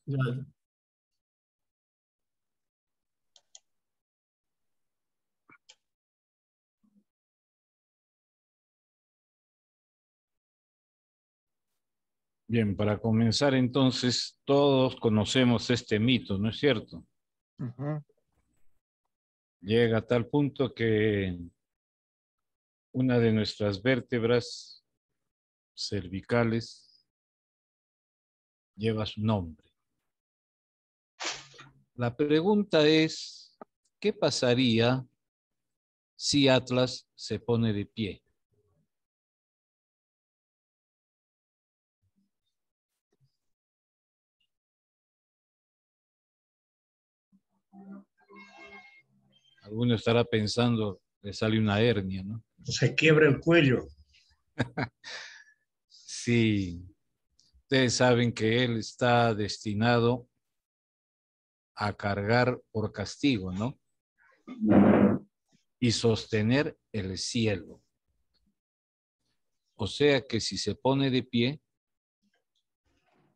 Ya. Bien, para comenzar entonces, todos conocemos este mito, ¿no es cierto? Ujú. Llega a tal punto que una de nuestras vértebras cervicales lleva su nombre. La pregunta es, ¿qué pasaría si Atlas se pone de pie? Alguno estará pensando, le sale una hernia, ¿no? Se quiebra el cuello. Sí, ustedes saben que él está destinado a cargar por castigo, ¿no? Y sostener el cielo. O sea que si se pone de pie,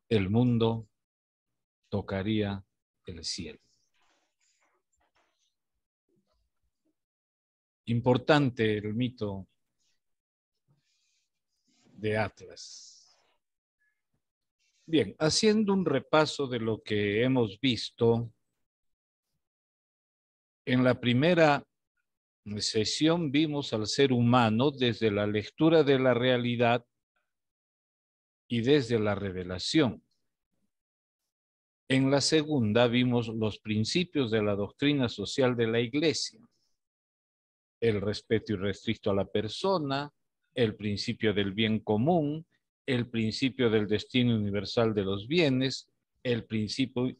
el mundo tocaría el cielo. Importante el mito de Atlas. Bien, haciendo un repaso de lo que hemos visto, en la primera sesión vimos al ser humano desde la lectura de la realidad y desde la revelación. En la segunda vimos los principios de la doctrina social de la Iglesia, el respeto irrestricto a la persona, el principio del bien común, el principio del destino universal de los bienes, el principio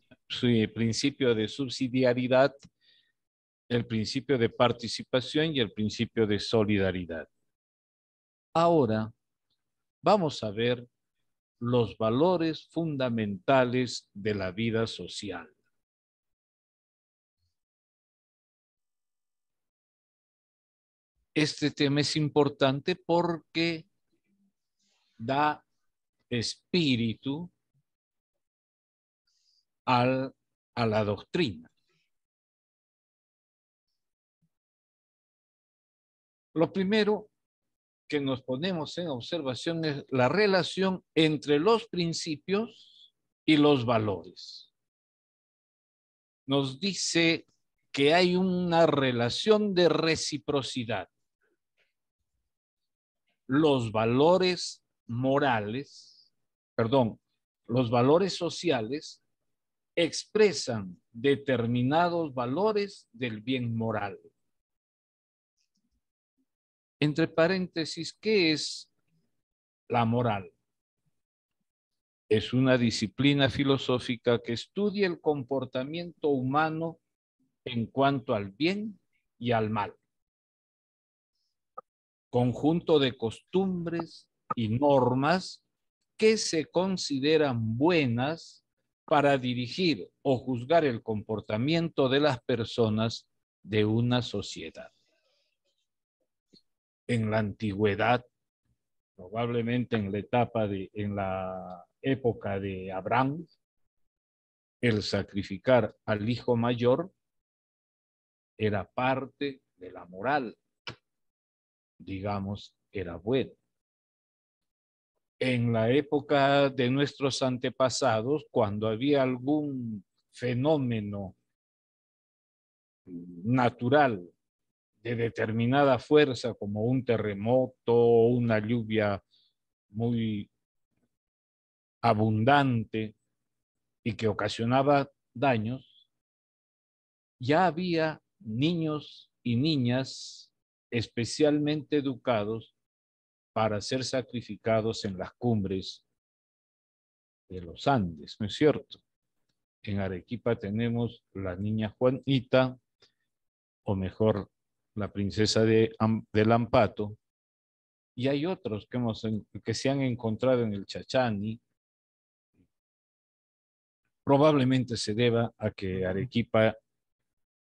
de subsidiariedad, el principio de participación y el principio de solidaridad. Ahora vamos a ver los valores fundamentales de la vida social. Este tema es importante porque da espíritu a la doctrina. Lo primero que nos ponemos en observación es la relación entre los principios y los valores. Nos dice que hay una relación de reciprocidad. Los valores morales, perdón, los valores sociales expresan determinados valores del bien moral. Entre paréntesis, ¿qué es la moral? Es una disciplina filosófica que estudia el comportamiento humano en cuanto al bien y al mal. Conjunto de costumbres y normas que se consideran buenas para dirigir o juzgar el comportamiento de las personas de una sociedad. En la antigüedad, probablemente en la época de Abraham, el sacrificar al hijo mayor era parte de la moral, digamos, era bueno. En la época de nuestros antepasados, cuando había algún fenómeno natural de determinada fuerza, como un terremoto o una lluvia muy abundante y que ocasionaba daños, ya había niños y niñas especialmente educados para ser sacrificados en las cumbres de los Andes, ¿no es cierto? En Arequipa tenemos la niña Juanita, o mejor, la princesa del Ampato, y hay otros que se han encontrado en el Chachani. Probablemente se deba a que Arequipa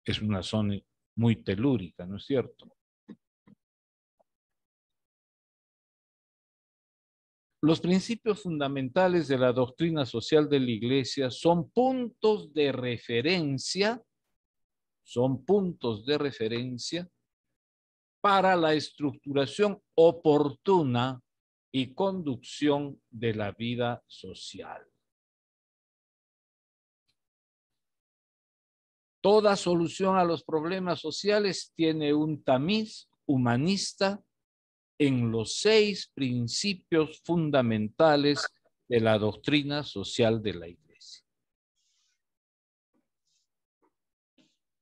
es una zona muy telúrica, ¿no es cierto? Los principios fundamentales de la doctrina social de la Iglesia son puntos de referencia para la estructuración oportuna y conducción de la vida social. Toda solución a los problemas sociales tiene un tamiz humanista en los 6 principios fundamentales de la doctrina social de la Iglesia.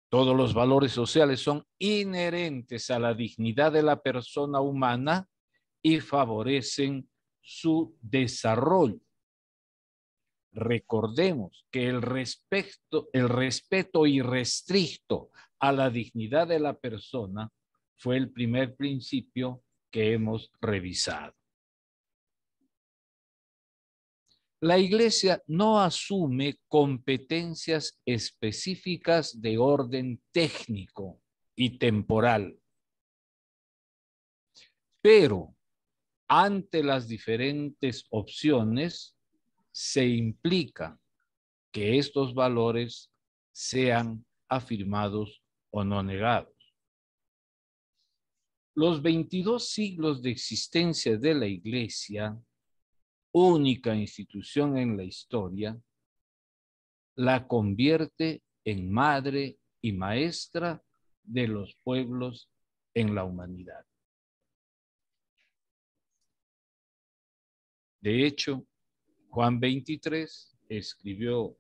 Todos los valores sociales son inherentes a la dignidad de la persona humana y favorecen su desarrollo. Recordemos que el respeto irrestricto a la dignidad de la persona fue el primer principio que hemos revisado. La Iglesia no asume competencias específicas de orden técnico y temporal, pero ante las diferentes opciones se implica que estos valores sean afirmados o no negados. Los 22 siglos de existencia de la Iglesia, única institución en la historia, la convierte en madre y maestra de los pueblos en la humanidad. De hecho, Juan 23 escribió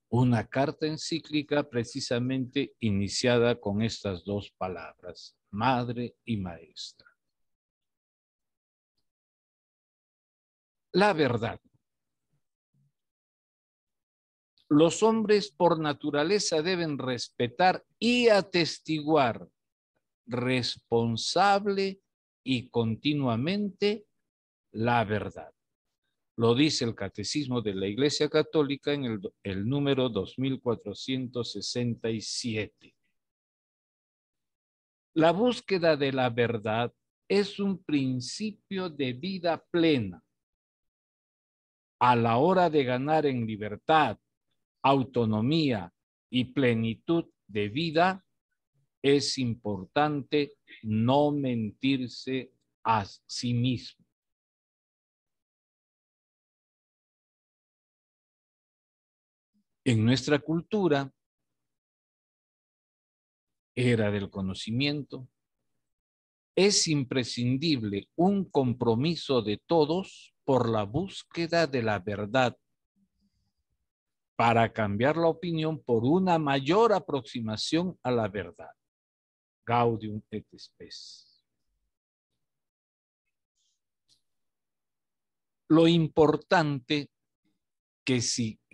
una carta encíclica precisamente iniciada con estas 2 palabras, madre y maestra. La verdad. Los hombres por naturaleza deben respetar y atestiguar responsable y continuamente la verdad. Lo dice el Catecismo de la Iglesia Católica en el número 2467. La búsqueda de la verdad es un principio de vida plena. A la hora de ganar en libertad, autonomía y plenitud de vida, es importante no mentirse a sí mismo. En nuestra cultura, era del conocimiento, es imprescindible un compromiso de todos por la búsqueda de la verdad para cambiar la opinión por una mayor aproximación a la verdad. Gaudium et Spes. Lo importante que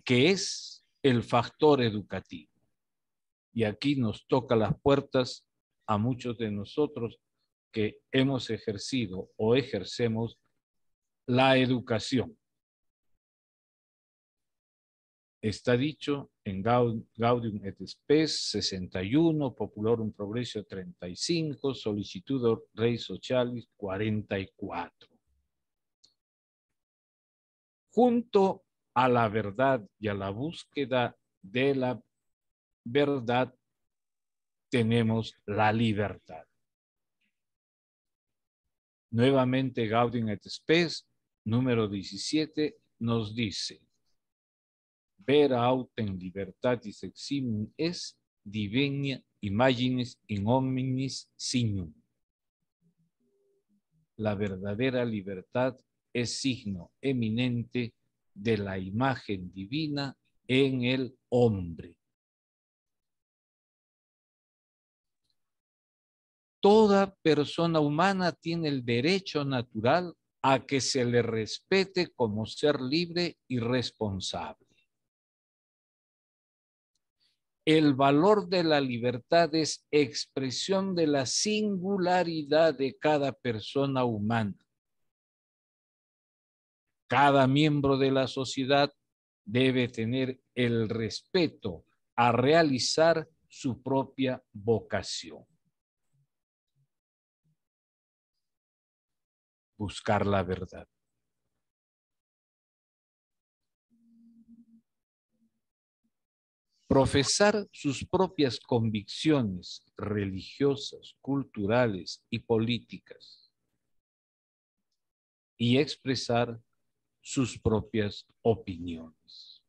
es el factor educativo. Y aquí nos toca las puertas a muchos de nosotros que hemos ejercido o ejercemos la educación. Está dicho en Gaudium et Spes 61, Populorum Progressio 35, Solicitudo Rei Socialis 44. Junto a la verdad y a la búsqueda de la verdad, tenemos la libertad. Nuevamente Gaudium et Spes, número 17, nos dice: vera autem libertatis eximum est divina imaginis in hominis signum. La verdadera libertad es signo eminente de la imagen divina en el hombre. Toda persona humana tiene el derecho natural a que se le respete como ser libre y responsable. El valor de la libertad es expresión de la singularidad de cada persona humana. Cada miembro de la sociedad debe tener el respeto a realizar su propia vocación. Buscar la verdad. profesar sus propias convicciones religiosas, culturales y políticas y expresar sus propias opiniones.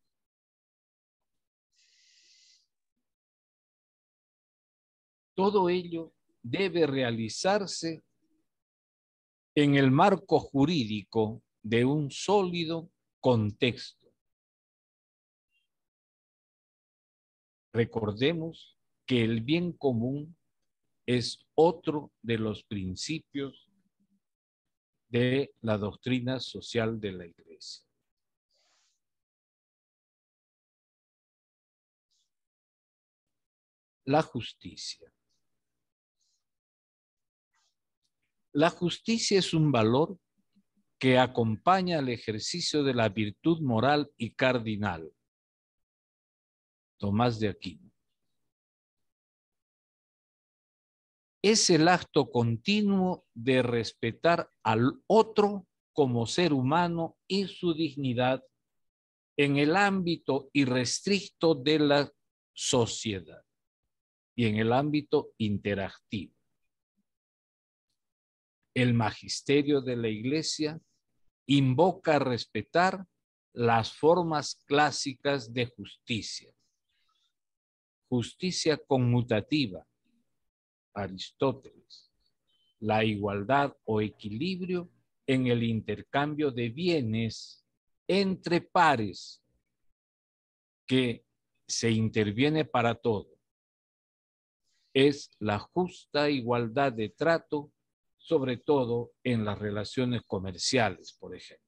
Todo ello debe realizarse en el marco jurídico de un sólido contexto. Recordemos que el bien común es otro de los principios de la doctrina social de la Iglesia. La justicia. La justicia es un valor que acompaña al ejercicio de la virtud moral y cardinal. Tomás de Aquino. Es el acto continuo de respetar al otro como ser humano y su dignidad en el ámbito irrestricto de la sociedad y en el ámbito interactivo. El magisterio de la Iglesia invoca a respetar las formas clásicas de justicia. Justicia conmutativa, Aristóteles. La igualdad o equilibrio en el intercambio de bienes entre pares que se interviene para todo. Es la justa igualdad de trato, sobre todo en las relaciones comerciales, por ejemplo.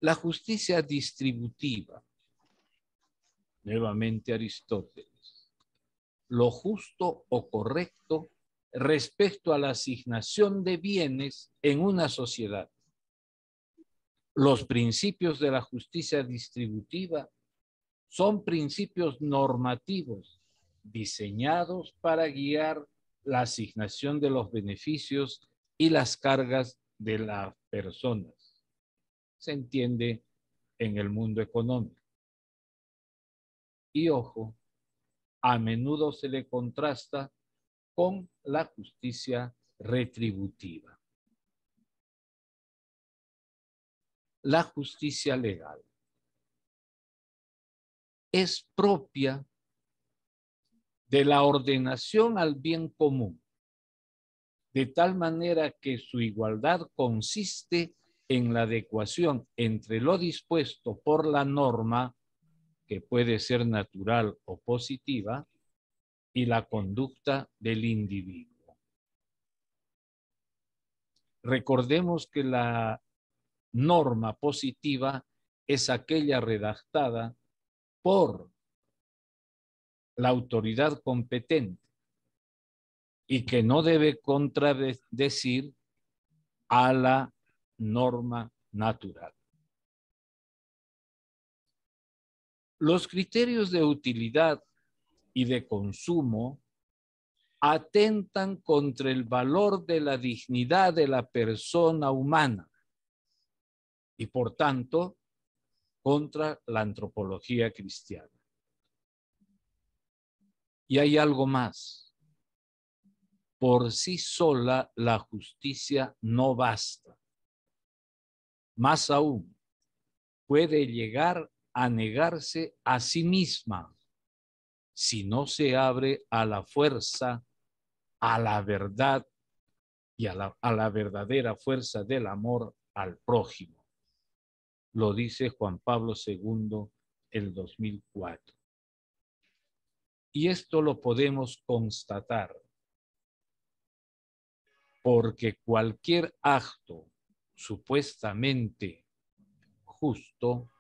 La justicia distributiva, nuevamente Aristóteles, lo justo o correcto respecto a la asignación de bienes en una sociedad. Los principios de la justicia distributiva son principios normativos diseñados para guiar la asignación de los beneficios y las cargas de las personas. Se entiende en el mundo económico. Y ojo, a menudo se le contrasta con la justicia retributiva. La justicia legal es propia de la ordenación al bien común, de tal manera que su igualdad consiste en la adecuación entre lo dispuesto por la norma, que puede ser natural o positiva, y la conducta del individuo. Recordemos que la norma positiva es aquella redactada por la autoridad competente y que no debe contradecir a la norma natural. Los criterios de utilidad y de consumo atentan contra el valor de la dignidad de la persona humana y, por tanto, contra la antropología cristiana. Y hay algo más. Por sí sola la justicia no basta. Más aún, puede llegar a negarse a sí misma si no se abre a la fuerza, a la verdad y a la verdadera fuerza del amor al prójimo. Lo dice Juan Pablo II el 2004. Y esto lo podemos constatar porque cualquier acto supuestamente justo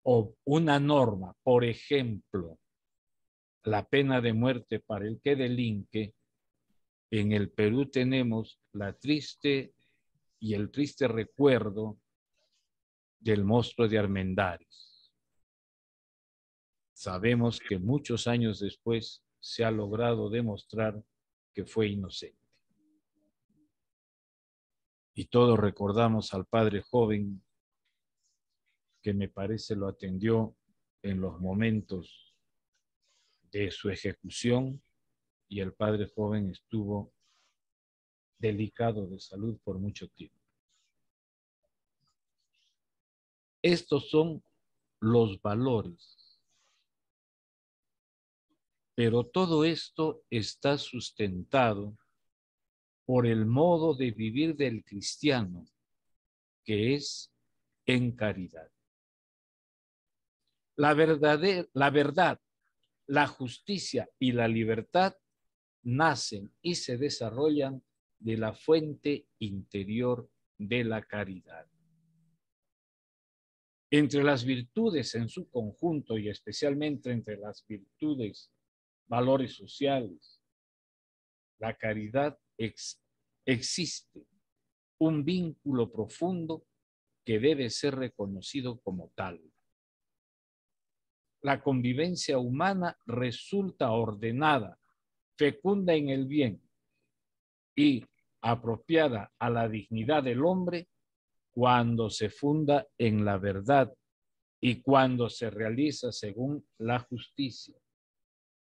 o una norma, por ejemplo, la pena de muerte para el que delinque, en el Perú tenemos el triste recuerdo del monstruo de Armendáriz. Sabemos que muchos años después se ha logrado demostrar que fue inocente. Y todos recordamos al padre joven que me parece lo atendió en los momentos de su ejecución, y el padre joven estuvo delicado de salud por mucho tiempo. Estos son los valores, pero todo esto está sustentado por el modo de vivir del cristiano, que es en caridad. La verdad, la justicia y la libertad nacen y se desarrollan de la fuente interior de la caridad. Entre las virtudes en su conjunto y especialmente entre las virtudes, valores sociales, la caridad existe un vínculo profundo que debe ser reconocido como tal. La convivencia humana resulta ordenada, fecunda en el bien y apropiada a la dignidad del hombre cuando se funda en la verdad y cuando se realiza según la justicia,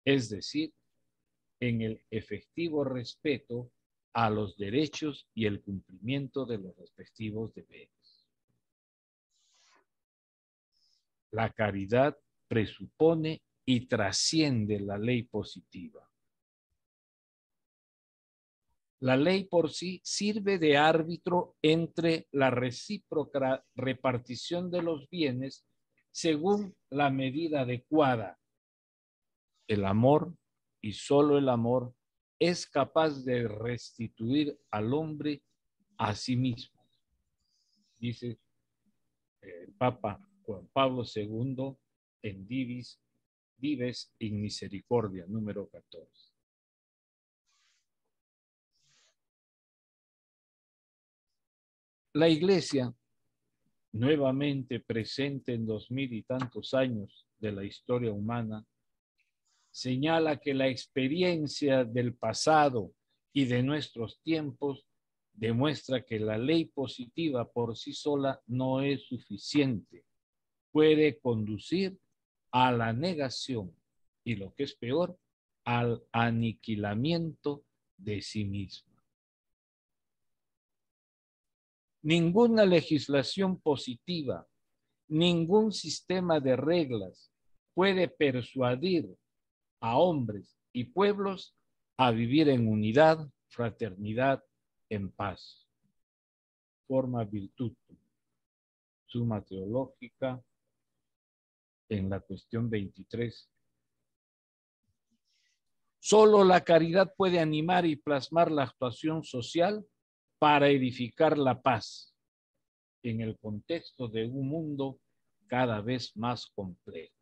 es decir, en el efectivo respeto a los derechos y el cumplimiento de los respectivos deberes. La caridad presupone y trasciende la ley positiva. La ley por sí sirve de árbitro entre la recíproca repartición de los bienes según la medida adecuada. El amor, y solo el amor, es capaz de restituir al hombre a sí mismo, dice el Papa Juan Pablo II en Dives in Misericordia, número 14. La Iglesia, nuevamente presente en 2000 y tantos años de la historia humana, señala que la experiencia del pasado y de nuestros tiempos demuestra que la ley positiva por sí sola no es suficiente. Puede conducir a la negación y, lo que es peor, al aniquilamiento de sí misma. Ninguna legislación positiva, ningún sistema de reglas puede persuadir a hombres y pueblos a vivir en unidad, fraternidad, en paz. Forma Virtutum, Summa Teológica, en la cuestión 23. Solo la caridad puede animar y plasmar la actuación social para edificar la paz en el contexto de un mundo cada vez más complejo.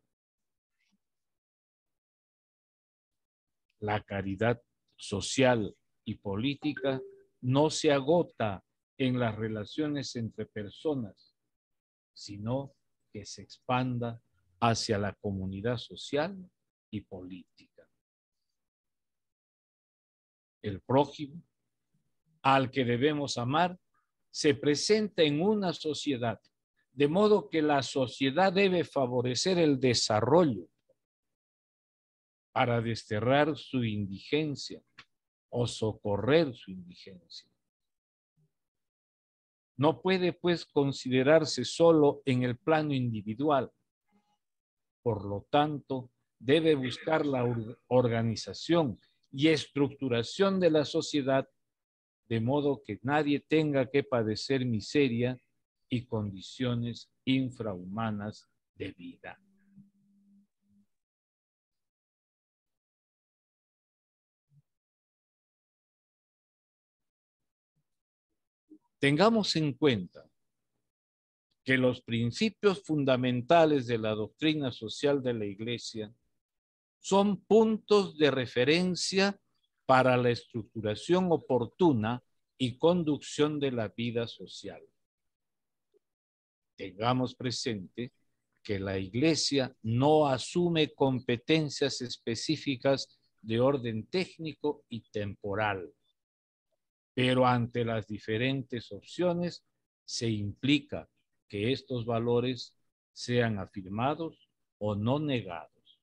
La caridad social y política no se agota en las relaciones entre personas, sino que se expanda hacia la comunidad social y política. El prójimo, al que debemos amar, se presenta en una sociedad, de modo que la sociedad debe favorecer el desarrollo para desterrar su indigencia o socorrer su indigencia. No puede, pues, considerarse solo en el plano individual. Por lo tanto, debe buscar la organización y estructuración de la sociedad de modo que nadie tenga que padecer miseria y condiciones infrahumanas de vida. Tengamos en cuenta que los principios fundamentales de la doctrina social de la Iglesia son puntos de referencia para la estructuración oportuna y conducción de la vida social. Tengamos presente que la Iglesia no asume competencias específicas de orden técnico y temporal, pero ante las diferentes opciones se implica que estos valores sean afirmados o no negados.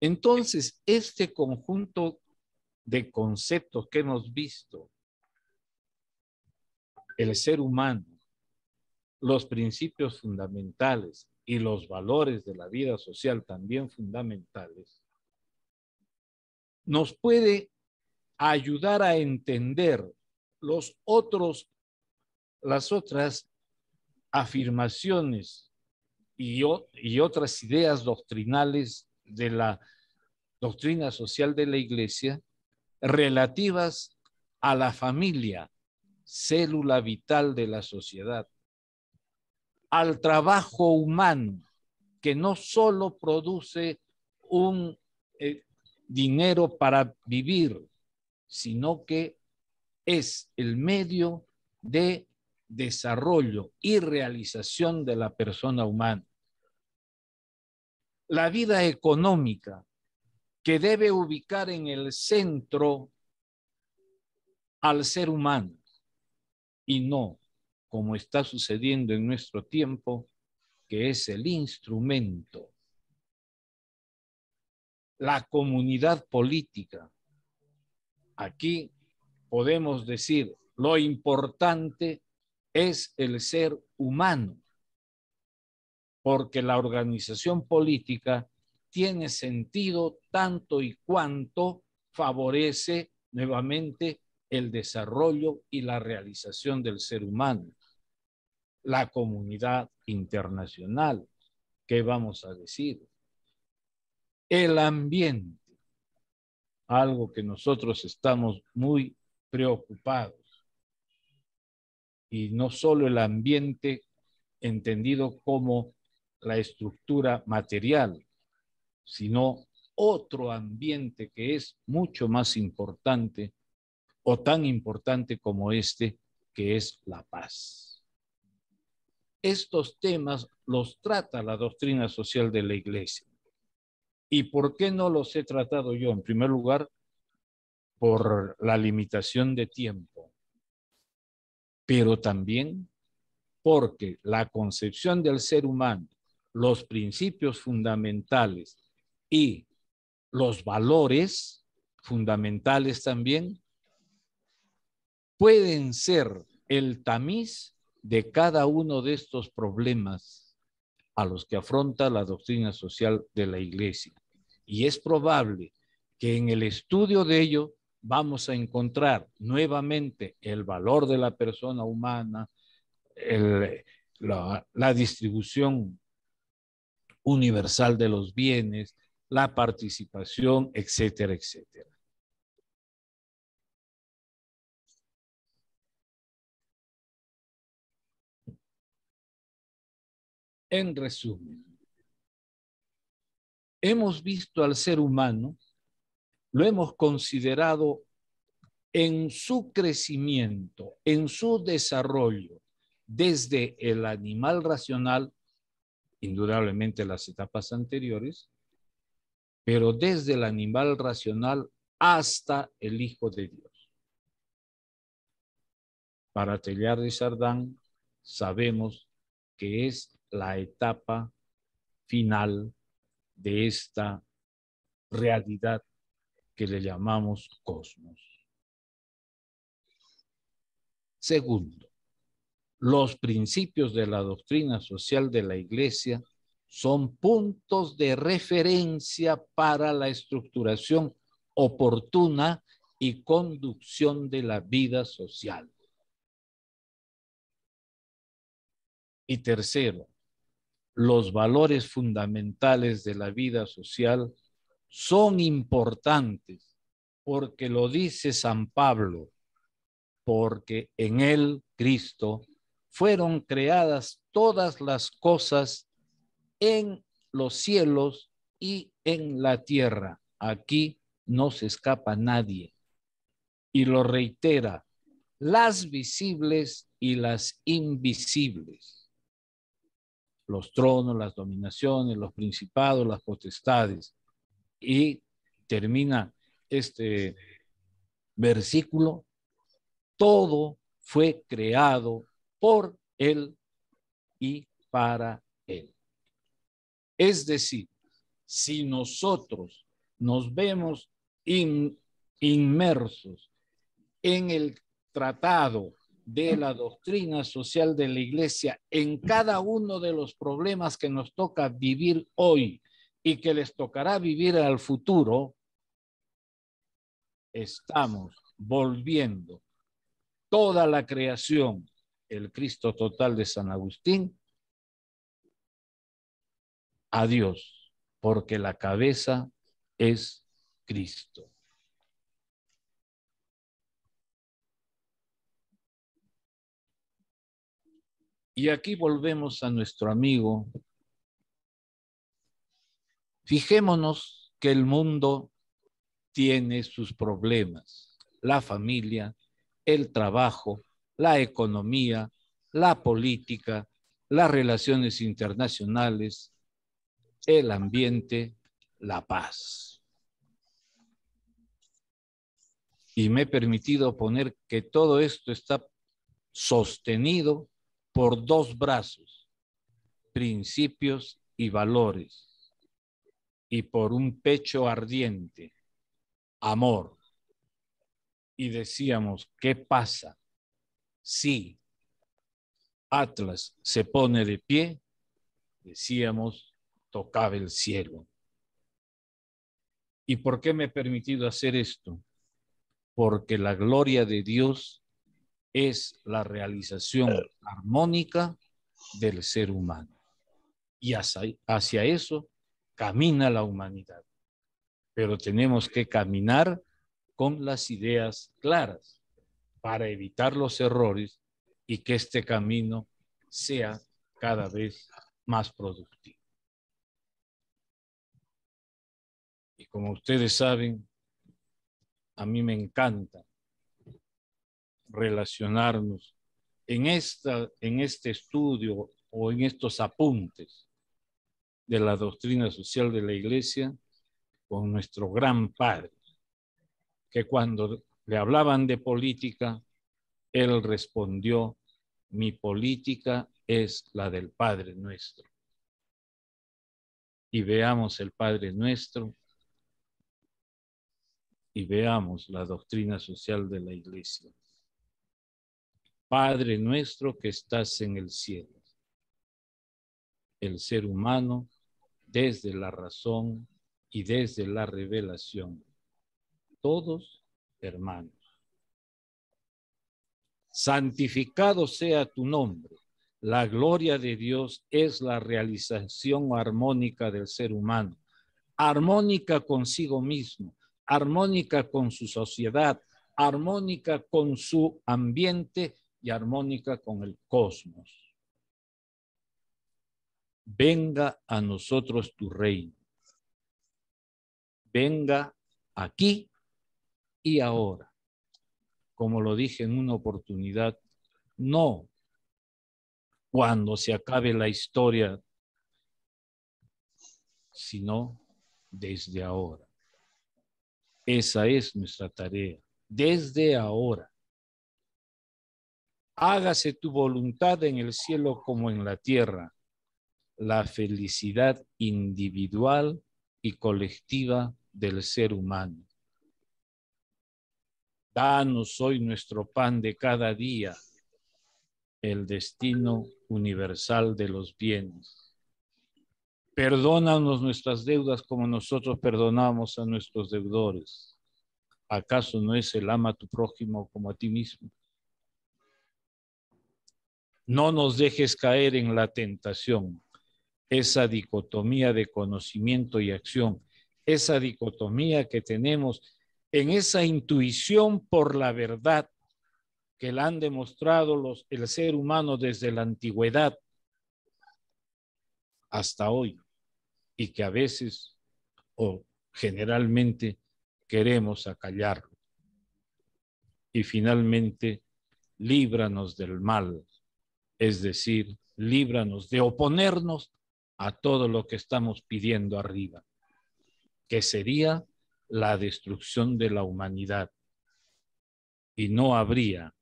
Entonces, este conjunto de conceptos que hemos visto, el ser humano, los principios fundamentales y los valores de la vida social también fundamentales, nos puede ayudar a entender las otras afirmaciones y otras ideas doctrinales de la doctrina social de la Iglesia relativas a la familia, célula vital de la sociedad, al trabajo humano, que no solo produce un dinero para vivir, sino que es el medio de desarrollo y realización de la persona humana. La vida económica, que debe ubicar en el centro al ser humano y no, como está sucediendo en nuestro tiempo, que es el instrumento. La comunidad política. Aquí podemos decir, lo importante es el ser humano, porque la organización política tiene sentido tanto y cuanto favorece nuevamente el desarrollo y la realización del ser humano. La comunidad internacional, ¿qué vamos a decir? El ambiente, algo que nosotros estamos muy preocupados. Y no solo el ambiente entendido como la estructura material, sino otro ambiente que es mucho más importante o tan importante como este, que es la paz. Estos temas los trata la doctrina social de la Iglesia. ¿Y por qué no los he tratado yo? En primer lugar, por la limitación de tiempo, pero también porque la concepción del ser humano, los principios fundamentales y los valores fundamentales también pueden ser el tamiz de cada uno de estos problemas a los que afronta la doctrina social de la Iglesia. Y es probable que en el estudio de ello vamos a encontrar nuevamente el valor de la persona humana, la distribución universal de los bienes, la participación, etcétera, etcétera. En resumen, hemos visto al ser humano, lo hemos considerado en su crecimiento, en su desarrollo, desde el animal racional, indudablemente las etapas anteriores, pero desde el animal racional hasta el Hijo de Dios. Para Teilhard de Chardin sabemos que es la etapa final de esta realidad que le llamamos cosmos. Segundo, los principios de la doctrina social de la Iglesia son puntos de referencia para la estructuración oportuna y conducción de la vida social. Y tercero, los valores fundamentales de la vida social son importantes porque lo dice San Pablo, porque en él, Cristo, fueron creadas todas las cosas en los cielos y en la tierra. Aquí no se escapa nadie. Y lo reitera, las visibles y las invisibles. Los tronos, las dominaciones, los principados, las potestades. Y termina este versículo, todo fue creado por Él y para Él. Es decir, si nosotros nos vemos inmersos en el tratado de la doctrina social de la Iglesia, en cada uno de los problemas que nos toca vivir hoy y que les tocará vivir al futuro, estamos volviendo toda la creación, el Cristo total de San Agustín, a Dios, porque la cabeza es Cristo. Y aquí volvemos a nuestro amigo. Fijémonos que el mundo tiene sus problemas, la familia, el trabajo, la economía, la política, las relaciones internacionales, el ambiente, la paz. Y me he permitido poner que todo esto está sostenido por dos brazos, principios y valores, y por un pecho ardiente, amor. Y decíamos, ¿qué pasa si Atlas se pone de pie? Decíamos, tocaba el cielo. ¿Y por qué me he permitido hacer esto? Porque la gloria de Dios es la realización armónica del ser humano. Y hacia eso camina la humanidad. Pero tenemos que caminar con las ideas claras para evitar los errores y que este camino sea cada vez más productivo. Y como ustedes saben, a mí me encanta relacionarnos en este estudio o en estos apuntes de la doctrina social de la Iglesia con nuestro gran padre, que cuando le hablaban de política, él respondió, mi política es la del Padre Nuestro. Y veamos el Padre Nuestro y veamos la doctrina social de la Iglesia. Padre nuestro que estás en el cielo. El ser humano, desde la razón y desde la revelación, todos hermanos. Santificado sea tu nombre. La gloria de Dios es la realización armónica del ser humano, armónica consigo mismo, armónica con su sociedad, armónica con su ambiente y armónica con el cosmos. Venga a nosotros tu reino. Venga aquí y ahora. Como lo dije en una oportunidad, no cuando se acabe la historia, sino desde ahora. Esa es nuestra tarea, desde ahora. Hágase tu voluntad en el cielo como en la tierra. La felicidad individual y colectiva del ser humano. Danos hoy nuestro pan de cada día, el destino universal de los bienes. Perdónanos nuestras deudas como nosotros perdonamos a nuestros deudores. ¿Acaso no es el ama a tu prójimo como a ti mismo? No nos dejes caer en la tentación, esa dicotomía de conocimiento y acción, esa dicotomía que tenemos en esa intuición por la verdad que la han demostrado el ser humano desde la antigüedad hasta hoy y que a veces o generalmente queremos acallarlo. Y finalmente, líbranos del mal, es decir, líbranos de oponernos a todo lo que estamos pidiendo arriba, que sería la destrucción de la humanidad y no habría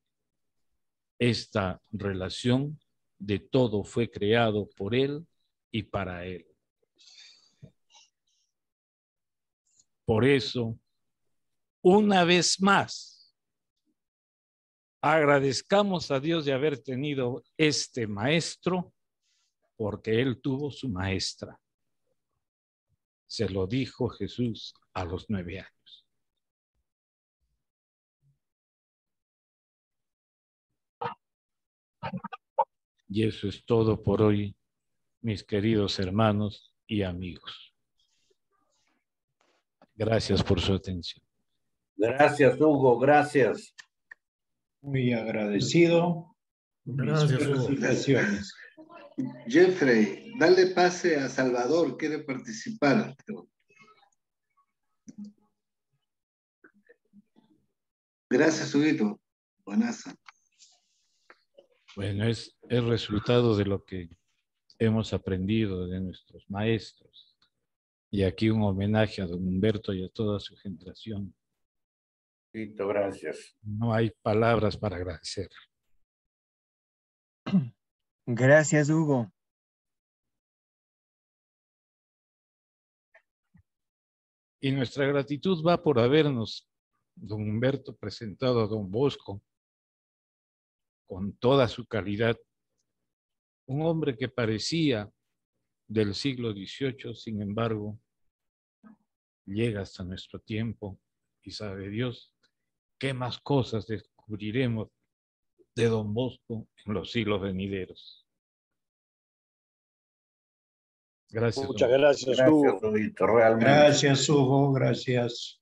esta relación de todo fue creado por Él y para Él. Por eso, una vez más, agradezcamos a Dios de haber tenido este maestro, porque Él tuvo su maestra. Se lo dijo Jesús a los 9 años. Y eso es todo por hoy, mis queridos hermanos y amigos. Gracias por su atención. Gracias, Hugo, gracias. Muy agradecido. Gracias, Hugo. Felicitaciones. Jeffrey, dale pase a Salvador, quiere participar. Gracias, Huguito. Buenas. Bueno, es el resultado de lo que hemos aprendido de nuestros maestros. Y aquí un homenaje a don Humberto y a toda su generación. Listo, gracias. No hay palabras para agradecer. Gracias, Hugo. Y nuestra gratitud va por habernos, don Humberto, presentado a don Bosco con toda su calidad. Un hombre que parecía del siglo XVIII, sin embargo, llega hasta nuestro tiempo y sabe Dios qué más cosas descubriremos de don Bosco en los siglos venideros. Gracias. Muchas gracias, Hugo. Gracias, Huguito, realmente. Gracias, Hugo, gracias.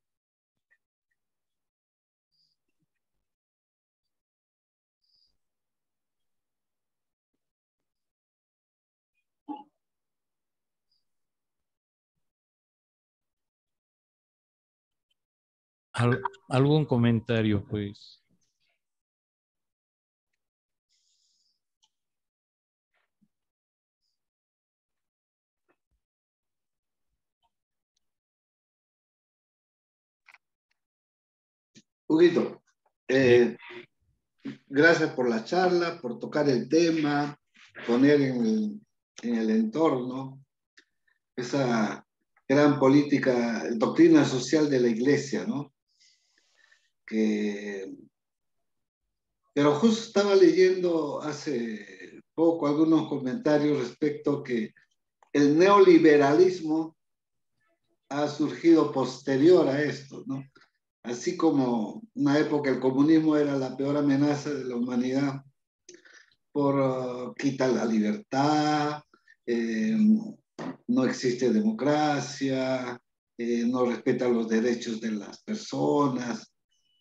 ¿Algún comentario, pues? Huguito, gracias por la charla, por tocar el tema, poner en el entorno esa gran política, doctrina social de la Iglesia, ¿no? Pero justo estaba leyendo hace poco algunos comentarios respecto que el neoliberalismo ha surgido posterior a esto, ¿no? Así como una época el comunismo era la peor amenaza de la humanidad por quitar la libertad, no existe democracia, no respeta los derechos de las personas,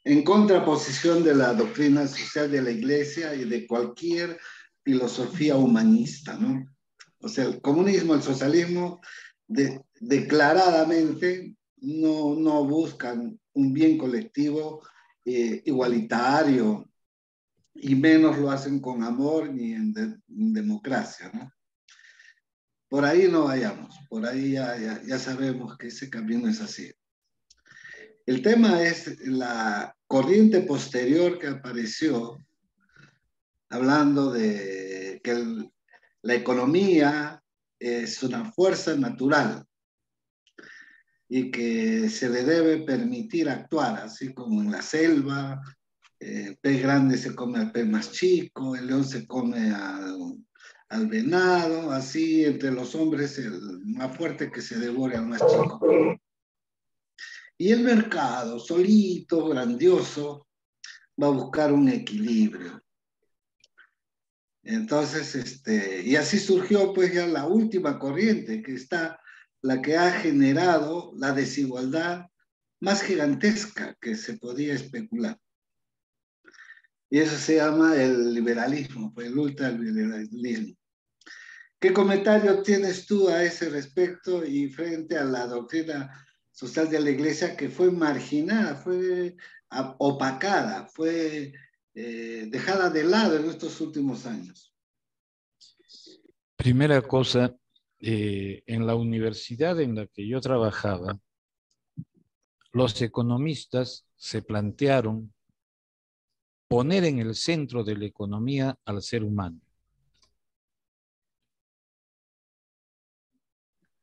en contraposición de la doctrina social de la Iglesia y de cualquier filosofía humanista, ¿no? O sea, el comunismo, el socialismo, declaradamente no buscan un bien colectivo igualitario, y menos lo hacen con amor ni en democracia, ¿no? Por ahí no vayamos, por ahí ya sabemos que ese camino es así. El tema es la corriente posterior que apareció, hablando de que la economía es una fuerza natural y que se le debe permitir actuar, así como en la selva, el pez grande se come al pez más chico, el león se come al venado, así entre los hombres el más fuerte que se devore al más chico. Y el mercado, solito, grandioso, va a buscar un equilibrio. Entonces, y así surgió pues ya la última corriente, que está la que ha generado la desigualdad más gigantesca que se podía especular. Y eso se llama el liberalismo, pues el ultraliberalismo. ¿Qué comentario tienes tú a ese respecto y frente a la doctrina social de la Iglesia que fue marginada, fue opacada, fue dejada de lado en estos últimos años? Primera cosa, en la universidad en la que yo trabajaba, los economistas se plantearon poner en el centro de la economía al ser humano.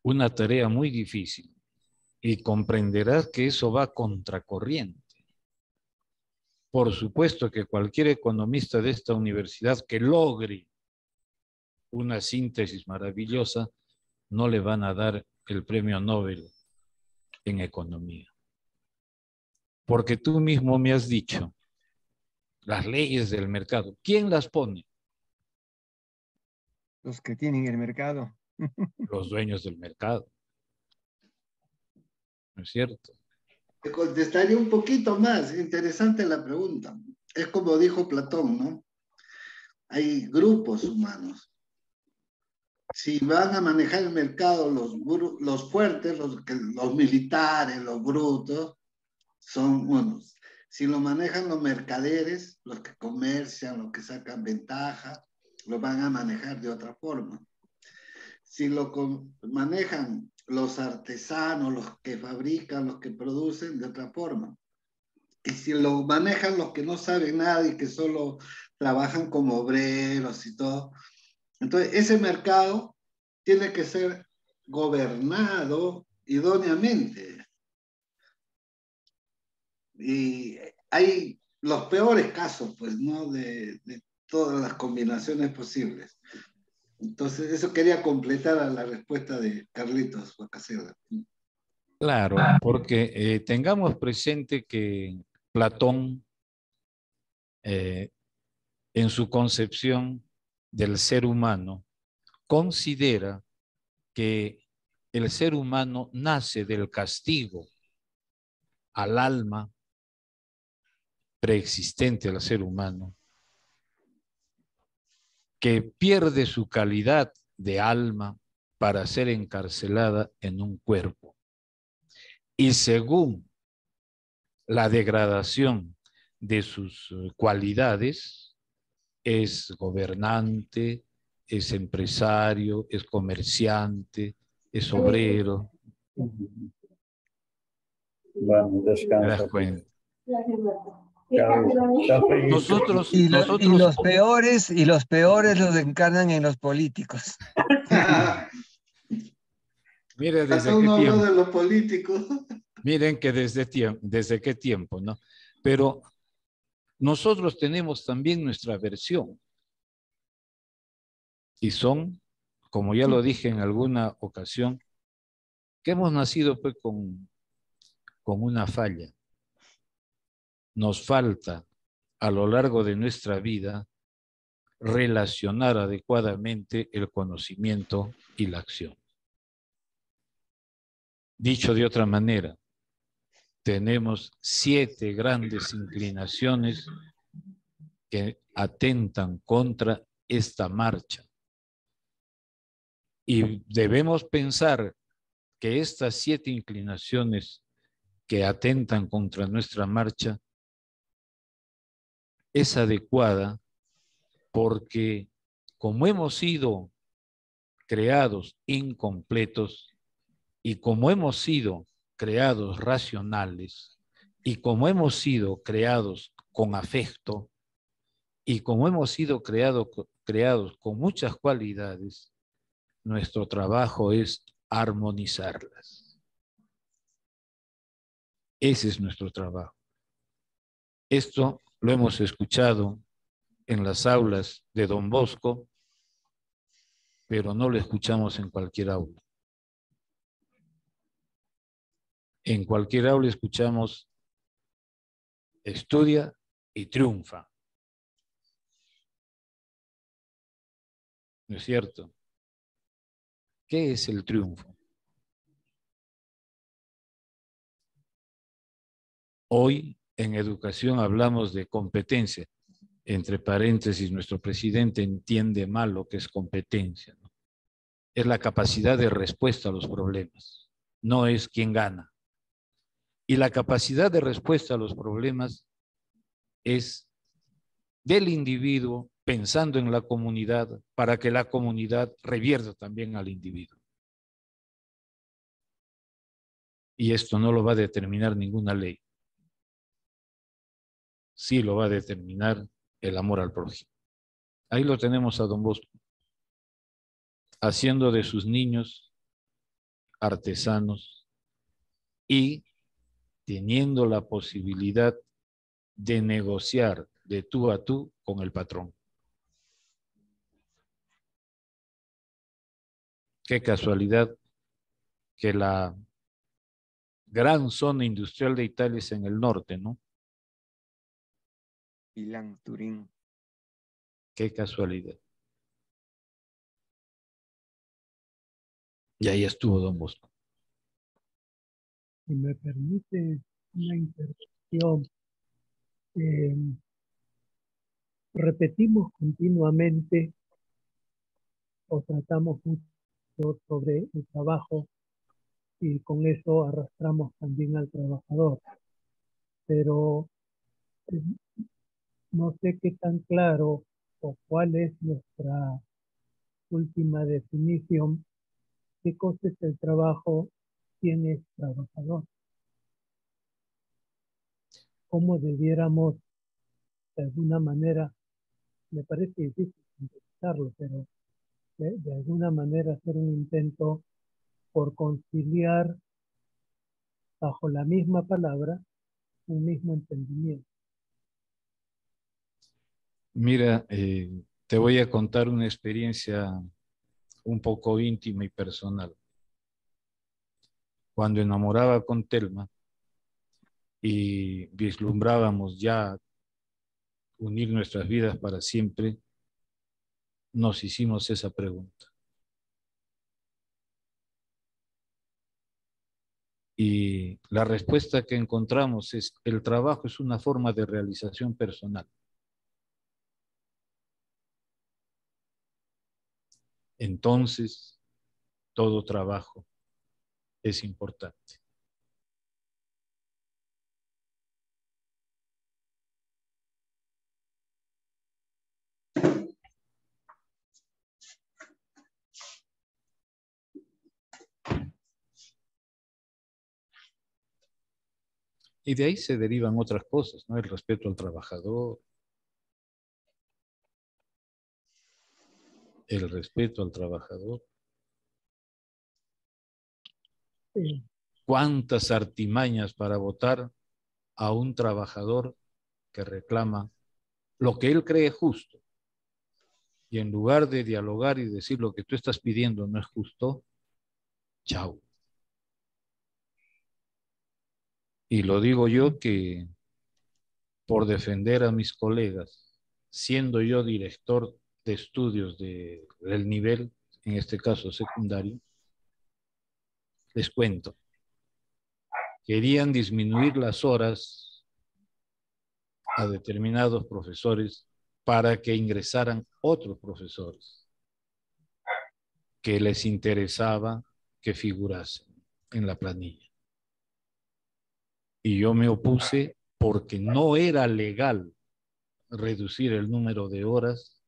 Una tarea muy difícil, y comprenderás que eso va contracorriente. Por supuesto que cualquier economista de esta universidad que logre una síntesis maravillosa, no le van a dar el premio Nobel en economía. Porque tú mismo me has dicho, las leyes del mercado, ¿quién las pone? Los que tienen el mercado. Los dueños del mercado. ¿No es cierto? Te contestaría un poquito más. Interesante la pregunta. Es como dijo Platón, ¿no? Hay grupos humanos. Si van a manejar el mercado los fuertes, los militares, los brutos, son unos. Si lo manejan los mercaderes, los que comercian, los que sacan ventaja, lo van a manejar de otra forma. Si lo manejan los artesanos, los que fabrican, los que producen, de otra forma. Y si lo manejan los que no saben nada y que solo trabajan como obreros y todo, entonces ese mercado tiene que ser gobernado idóneamente. Y hay los peores casos, pues, ¿no? De todas las combinaciones posibles. Entonces, eso quería completar a la respuesta de Carlitos Bacaseda. Claro, porque tengamos presente que Platón, en su concepción del ser humano, considera que el ser humano nace del castigo al alma preexistente al ser humano, que pierde su calidad de alma para ser encarcelada en un cuerpo. Y según la degradación de sus cualidades, es gobernante, es empresario, es comerciante, es obrero. Bueno, ¿Te descansa. das cuenta? Y los peores los encarnan en los políticos. Mire desde Hasta qué uno habló tiempo. de los políticos. Miren que desde qué tiempo, ¿no? Pero nosotros tenemos también nuestra versión. Y son, como ya lo dije en alguna ocasión, que hemos nacido pues con una falla. Nos falta a lo largo de nuestra vida relacionar adecuadamente el conocimiento y la acción. Dicho de otra manera, tenemos 7 grandes inclinaciones que atentan contra esta marcha. Y debemos pensar que estas 7 inclinaciones que atentan contra nuestra marcha es adecuada porque como hemos sido creados incompletos y como hemos sido creados racionales y como hemos sido creados con afecto y como hemos sido creados con muchas cualidades, nuestro trabajo es armonizarlas. Ese es nuestro trabajo. Esto lo hemos escuchado en las aulas de Don Bosco, pero no lo escuchamos en cualquier aula. En cualquier aula escuchamos estudia y triunfa. ¿No es cierto? ¿Qué es el triunfo? Hoy en educación hablamos de competencia. Entre paréntesis, nuestro presidente entiende mal lo que es competencia, ¿no? Es la capacidad de respuesta a los problemas, no es quién gana. Y la capacidad de respuesta a los problemas es del individuo pensando en la comunidad para que la comunidad revierta también al individuo. Y esto no lo va a determinar ninguna ley. Sí lo va a determinar el amor al prójimo. Ahí lo tenemos a don Bosco, haciendo de sus niños artesanos y teniendo la posibilidad de negociar de tú a tú con el patrón. Qué casualidad que la gran zona industrial de Italia es en el norte, ¿no? Milán, Turín. Qué casualidad. Y ahí estuvo don Bosco. Si me permite una intervención, repetimos continuamente o tratamos mucho sobre el trabajo y con eso arrastramos también al trabajador. Pero no sé qué tan claro o cuál es nuestra última definición, qué cosa es el trabajo, quién es trabajador. ¿Cómo debiéramos, de alguna manera, me parece difícil sintetizarlo, pero de alguna manera hacer un intento por conciliar bajo la misma palabra un mismo entendimiento? Mira, te voy a contar una experiencia un poco íntima y personal. Cuando enamoraba con Telma y vislumbrábamos ya unir nuestras vidas para siempre, nos hicimos esa pregunta. Y la respuesta que encontramos es: el trabajo es una forma de realización personal. Entonces, todo trabajo es importante. Y de ahí se derivan otras cosas, ¿no? El respeto al trabajador, el respeto al trabajador. Sí. ¿Cuántas artimañas para votar a un trabajador que reclama lo que él cree justo? Y en lugar de dialogar y decir lo que tú estás pidiendo no es justo, chao. Y lo digo yo que por defender a mis colegas, siendo yo director de estudios del nivel, en este caso secundario, les cuento, querían disminuir las horas a determinados profesores para que ingresaran otros profesores que les interesaba que figurasen en la planilla. Y yo me opuse porque no era legal reducir el número de horas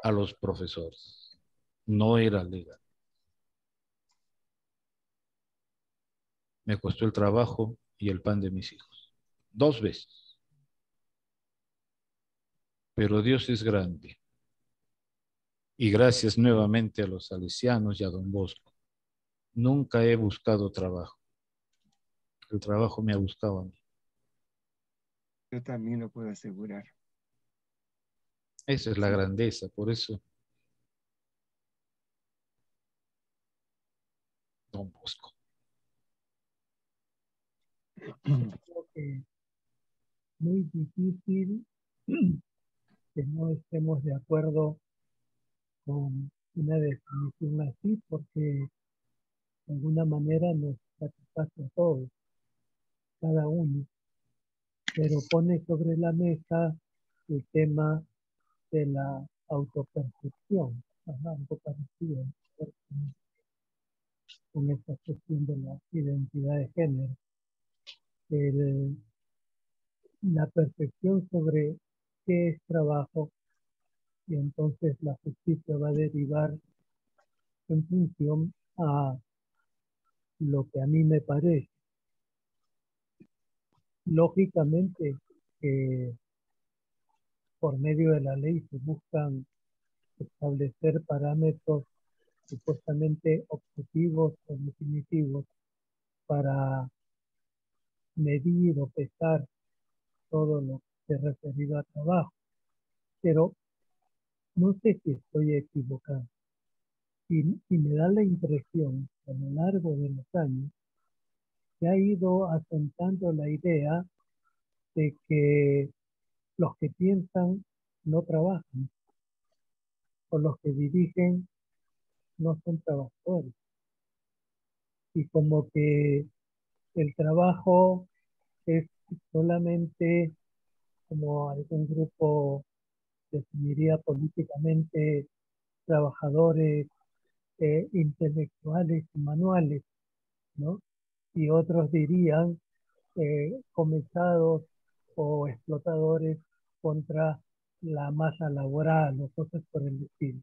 a los profesores. No era legal. Me costó el trabajo y el pan de mis hijos. 2 veces. Pero Dios es grande. Y gracias nuevamente a los salesianos y a don Bosco. Nunca he buscado trabajo. El trabajo me ha buscado a mí. Yo también lo puedo asegurar. Esa es la grandeza. Por eso, don Bosco. Creo que muy difícil que no estemos de acuerdo con una definición así, porque de alguna manera nos satisface a todos, cada uno, pero pone sobre la mesa el tema de la autopercepción, algo parecido con esta cuestión de la identidad de género. La percepción sobre qué es trabajo, y entonces la justicia va a derivar en función a lo que a mí me parece. Lógicamente, por medio de la ley se buscan establecer parámetros supuestamente objetivos o definitivos para medir o pesar todo lo que se referido a trabajo. Pero no sé si estoy equivocado. Y me da la impresión que a lo largo de los años se ha ido asentando la idea de que los que piensan no trabajan o los que dirigen no son trabajadores. Y como que el trabajo es solamente, como algún grupo definiría políticamente, trabajadores intelectuales y manuales, ¿no? Y otros dirían comisados o explotadores contra la masa laboral o cosas por el estilo,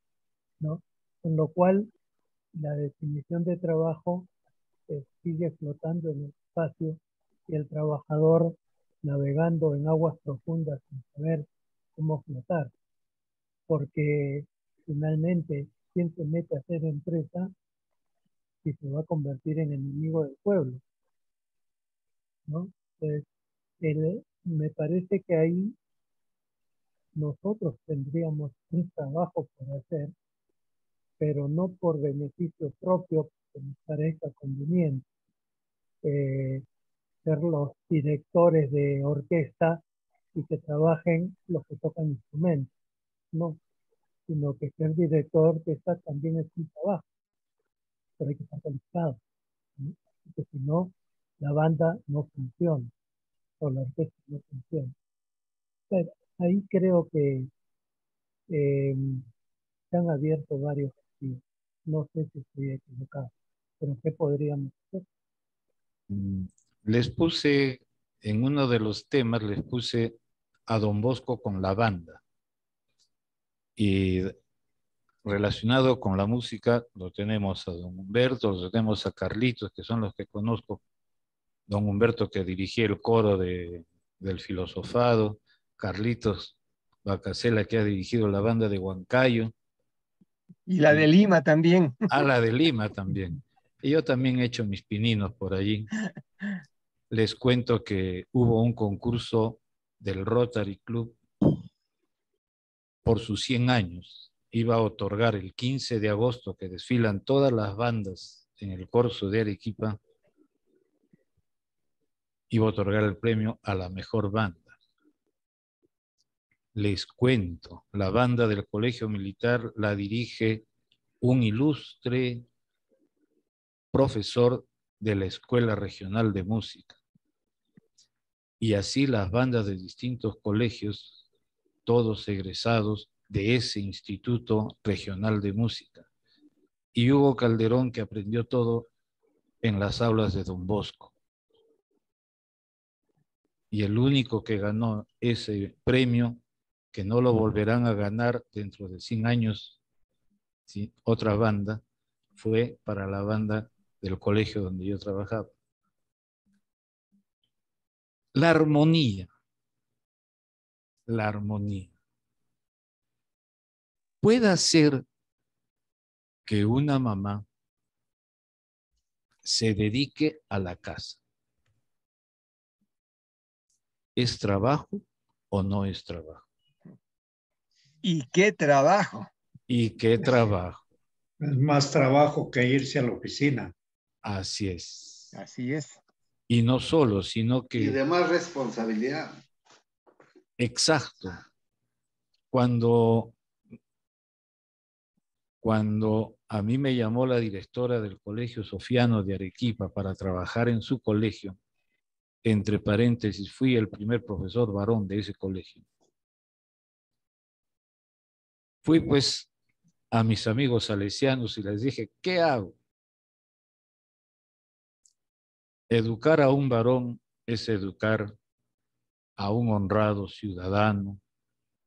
¿no? Con lo cual, la definición de trabajo sigue flotando en el espacio y el trabajador navegando en aguas profundas sin saber cómo flotar, porque finalmente, ¿quién se mete a hacer empresa si se va a convertir en enemigo del pueblo? ¿No? Entonces, me parece que ahí nosotros tendríamos un trabajo por hacer, pero no por beneficio propio que nos parezca conveniente. Ser los directores de orquesta y que trabajen los que tocan instrumentos, no, sino que ser director de orquesta también es un trabajo, pero hay que estar calificado, ¿no? Porque si no, la banda no funciona o la orquesta no funciona. Pero ahí creo que se han abierto varios castillos. No sé si estoy equivocado, pero ¿qué podríamos hacer? Les puse, en uno de los temas, les puse a Don Bosco con la banda. Y relacionado con la música, lo tenemos a Don Humberto, lo tenemos a Carlitos, que son los que conozco. Don Humberto, que dirigía el coro del Filosofado. Carlitos Bacasela, que ha dirigido la banda de Huancayo. Y la de Lima también. A la de Lima también. Y yo también he hecho mis pininos por allí. Les cuento que hubo un concurso del Rotary Club por sus 100 años. Iba a otorgar el 15 de agosto, que desfilan todas las bandas en el Corso de Arequipa, iba a otorgar el premio a la mejor banda. Les cuento, la banda del Colegio Militar la dirige un ilustre profesor de la Escuela Regional de Música. Y así las bandas de distintos colegios, todos egresados de ese Instituto Regional de Música. Y Hugo Calderón, que aprendió todo en las aulas de Don Bosco. Y el único que ganó ese premio, que no lo volverán a ganar dentro de 100 años, ¿sí?, otra banda, fue para la banda del colegio donde yo trabajaba. La armonía. La armonía. Puede ser que una mamá se dedique a la casa. ¿Es trabajo o no es trabajo? ¿Y qué trabajo? ¿Y qué trabajo? Es más trabajo que irse a la oficina. Así es. Así es. Y no solo, sino que... Y de más responsabilidad. Exacto. Cuando a mí me llamó la directora del Colegio Sofiano de Arequipa para trabajar en su colegio, entre paréntesis, fui el primer profesor varón de ese colegio. Fui pues a mis amigos salesianos y les dije, ¿qué hago? Educar a un varón es educar a un honrado ciudadano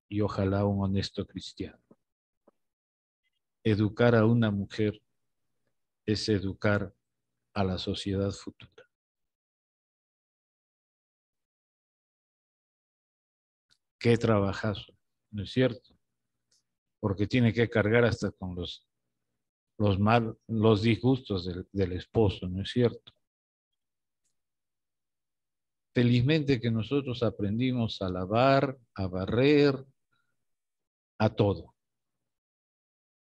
y ojalá un honesto cristiano. Educar a una mujer es educar a la sociedad futura. Qué trabajazo, ¿no es cierto? Porque tiene que cargar hasta con los disgustos del esposo, ¿no es cierto? Felizmente que nosotros aprendimos a lavar, a barrer, a todo.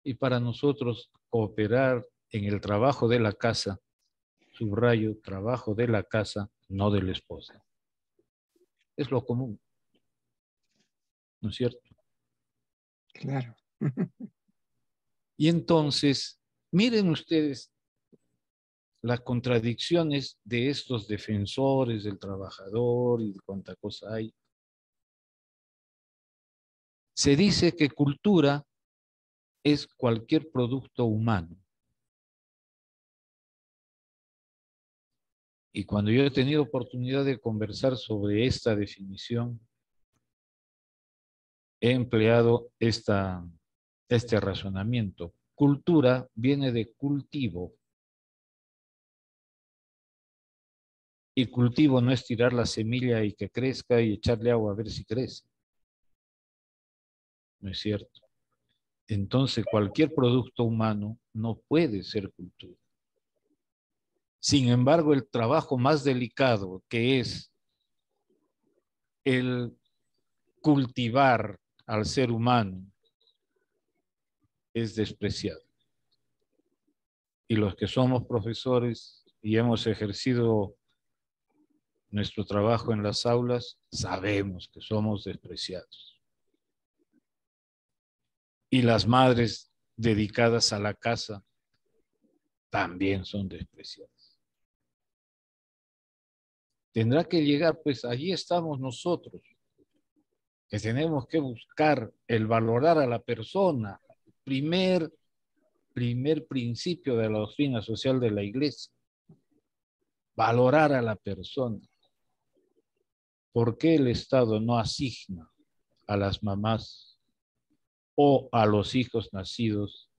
Y para nosotros cooperar en el trabajo de la casa, subrayo, trabajo de la casa, no de la esposa. Es lo común, ¿no es cierto? Claro. Y entonces, miren ustedes las contradicciones de estos defensores del trabajador y de cuánta cosa hay. Se dice que cultura es cualquier producto humano. Y cuando yo he tenido oportunidad de conversar sobre esta definición, he empleado este razonamiento. Cultura viene de cultivo. Y cultivo no es tirar la semilla y que crezca y echarle agua a ver si crece. ¿No es cierto? Entonces, cualquier producto humano no puede ser cultura. Sin embargo, el trabajo más delicado, que es el cultivar al ser humano, es despreciado. Y los que somos profesores y hemos ejercido nuestro trabajo en las aulas, sabemos que somos despreciados. Y las madres dedicadas a la casa también son despreciadas. Tendrá que llegar, pues allí estamos nosotros, que tenemos que buscar el valorar a la persona, primer principio de la doctrina social de la Iglesia, valorar a la persona. ¿Por qué el Estado no asigna a las mamás o a los hijos nacidos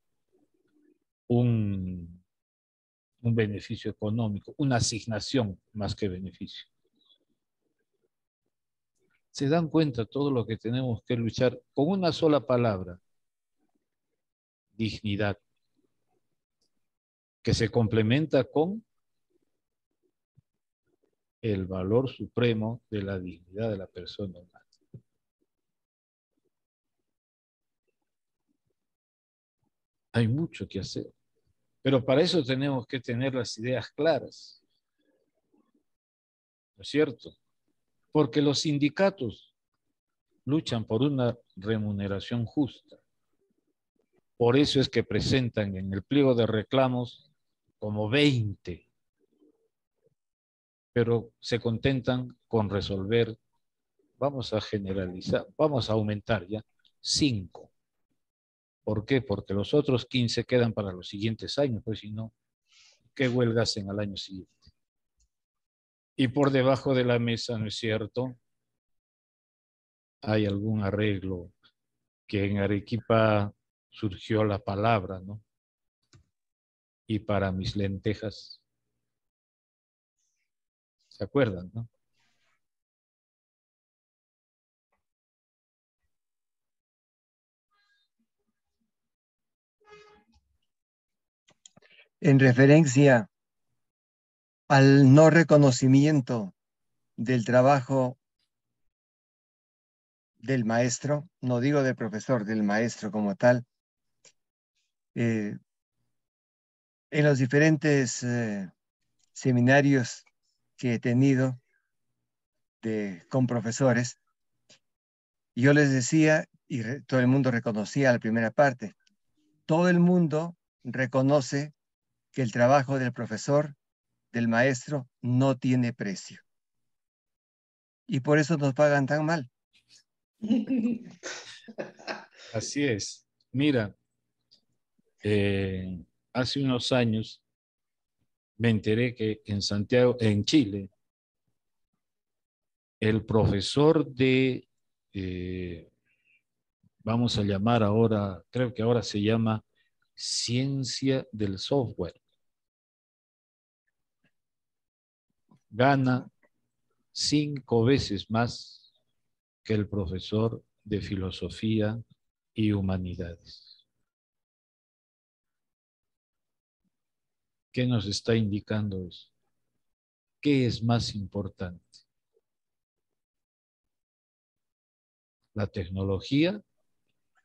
un beneficio económico, una asignación más que beneficio? ¿Se dan cuenta todo lo que tenemos que luchar con una sola palabra? Dignidad, que se complementa con el valor supremo de la dignidad de la persona humana. Hay mucho que hacer, pero para eso tenemos que tener las ideas claras, ¿no es cierto? Porque los sindicatos luchan por una remuneración justa. Por eso es que presentan en el pliego de reclamos como 20, pero se contentan con resolver, vamos a generalizar, vamos a aumentar ya, 5. ¿Por qué? Porque los otros 15 quedan para los siguientes años, pues si no, ¿qué huelga hacen al año siguiente? Y por debajo de la mesa, ¿no es cierto?, hay algún arreglo, que en Arequipa surgió la palabra, ¿no? Y para mis lentejas, ¿se acuerdan, no? En referencia al no reconocimiento del trabajo del maestro, no digo del profesor, del maestro como tal, en los diferentes seminarios que he tenido con profesores, yo les decía, y todo el mundo reconocía la primera parte, todo el mundo reconoce que el trabajo del profesor, del maestro, no tiene precio. Y por eso nos pagan tan mal. Así es. Mira, hace unos años me enteré que en Santiago, en Chile, el profesor de, vamos a llamar ahora, creo que ahora se llama ciencia del software. gana 5 veces más que el profesor de filosofía y humanidades. ¿Qué nos está indicando eso? ¿Qué es más importante? ¿La tecnología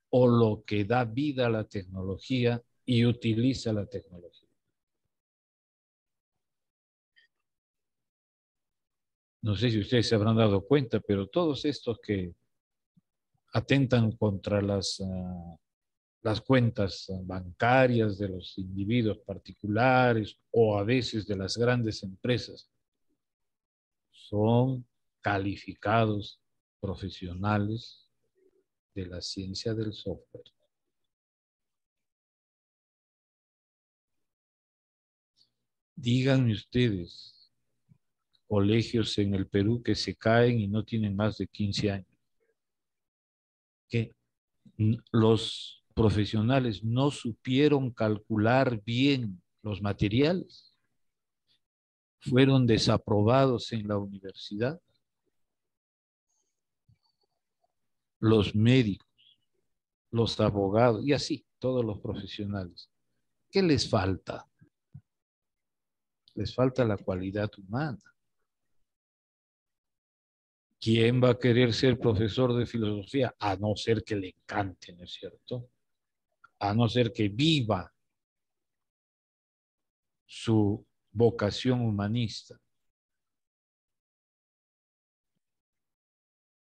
o lo que da vida a la tecnología y utiliza la tecnología? No sé si ustedes se habrán dado cuenta, pero todos estos que atentan contra las cuentas bancarias de los individuos particulares o a veces de las grandes empresas son calificados profesionales de la ciencia del software. Díganme ustedes, colegios en el Perú que se caen y no tienen más de 15 años, que los profesionales no supieron calcular bien los materiales, fueron desaprobados en la universidad. Los médicos, los abogados y así, todos los profesionales. ¿Qué les falta? Les falta la cualidad humana. ¿Quién va a querer ser profesor de filosofía? A no ser que le encante, ¿no es cierto? A no ser que viva su vocación humanista.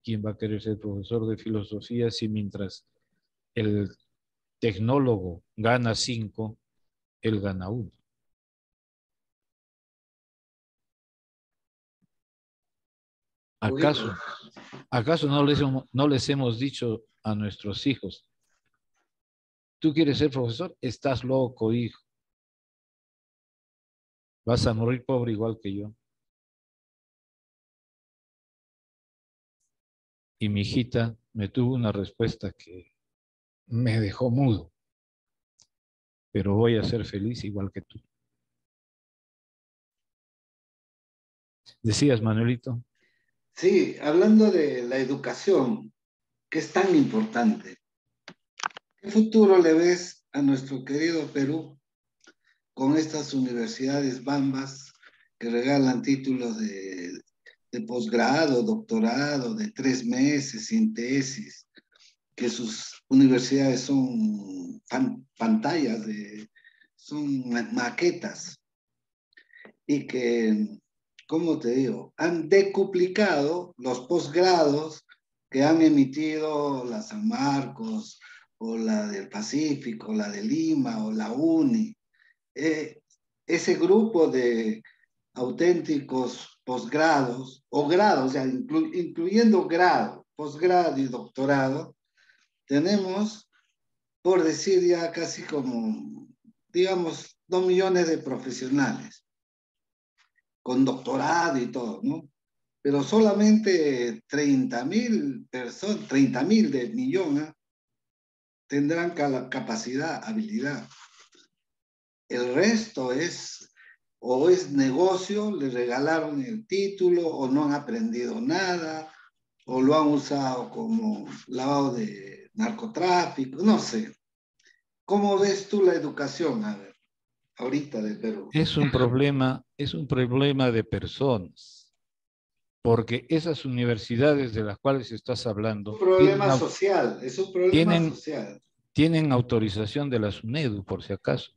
¿Quién va a querer ser profesor de filosofía si mientras el tecnólogo gana 5, él gana 1? ¿Acaso no les hemos dicho a nuestros hijos, tú quieres ser profesor? Estás loco, hijo. Vas a morir pobre igual que yo. Y mi hijita me tuvo una respuesta que me dejó mudo. Pero voy a ser feliz igual que tú. ¿Decías, Manuelito? Sí, hablando de la educación, que es tan importante. ¿Qué futuro le ves a nuestro querido Perú con estas universidades bambas que regalan títulos de posgrado, doctorado, de 3 meses, sin tesis, que sus universidades son pantallas, son maquetas, y que, ¿cómo te digo? Han decuplicado los posgrados que han emitido la San Marcos, o la del Pacífico, la de Lima, o la UNI. Ese grupo de auténticos posgrados, o grados, ya incluyendo grado, posgrado y doctorado, tenemos, por decir ya casi como, digamos, 2 millones de profesionales, con doctorado y todo, ¿no? Pero solamente 30.000 personas, 30.000 de millón, ¿eh? Tendrán capacidad, habilidad. El resto o es negocio, le regalaron el título, o no han aprendido nada, o lo han usado como lavado de narcotráfico, no sé. ¿Cómo ves tú la educación, a ver, ahorita de Perú? Es un problema de personas, porque esas universidades de las cuales estás hablando Es un problema social, es un problema social. Tienen autorización de la SUNEDU, por si acaso.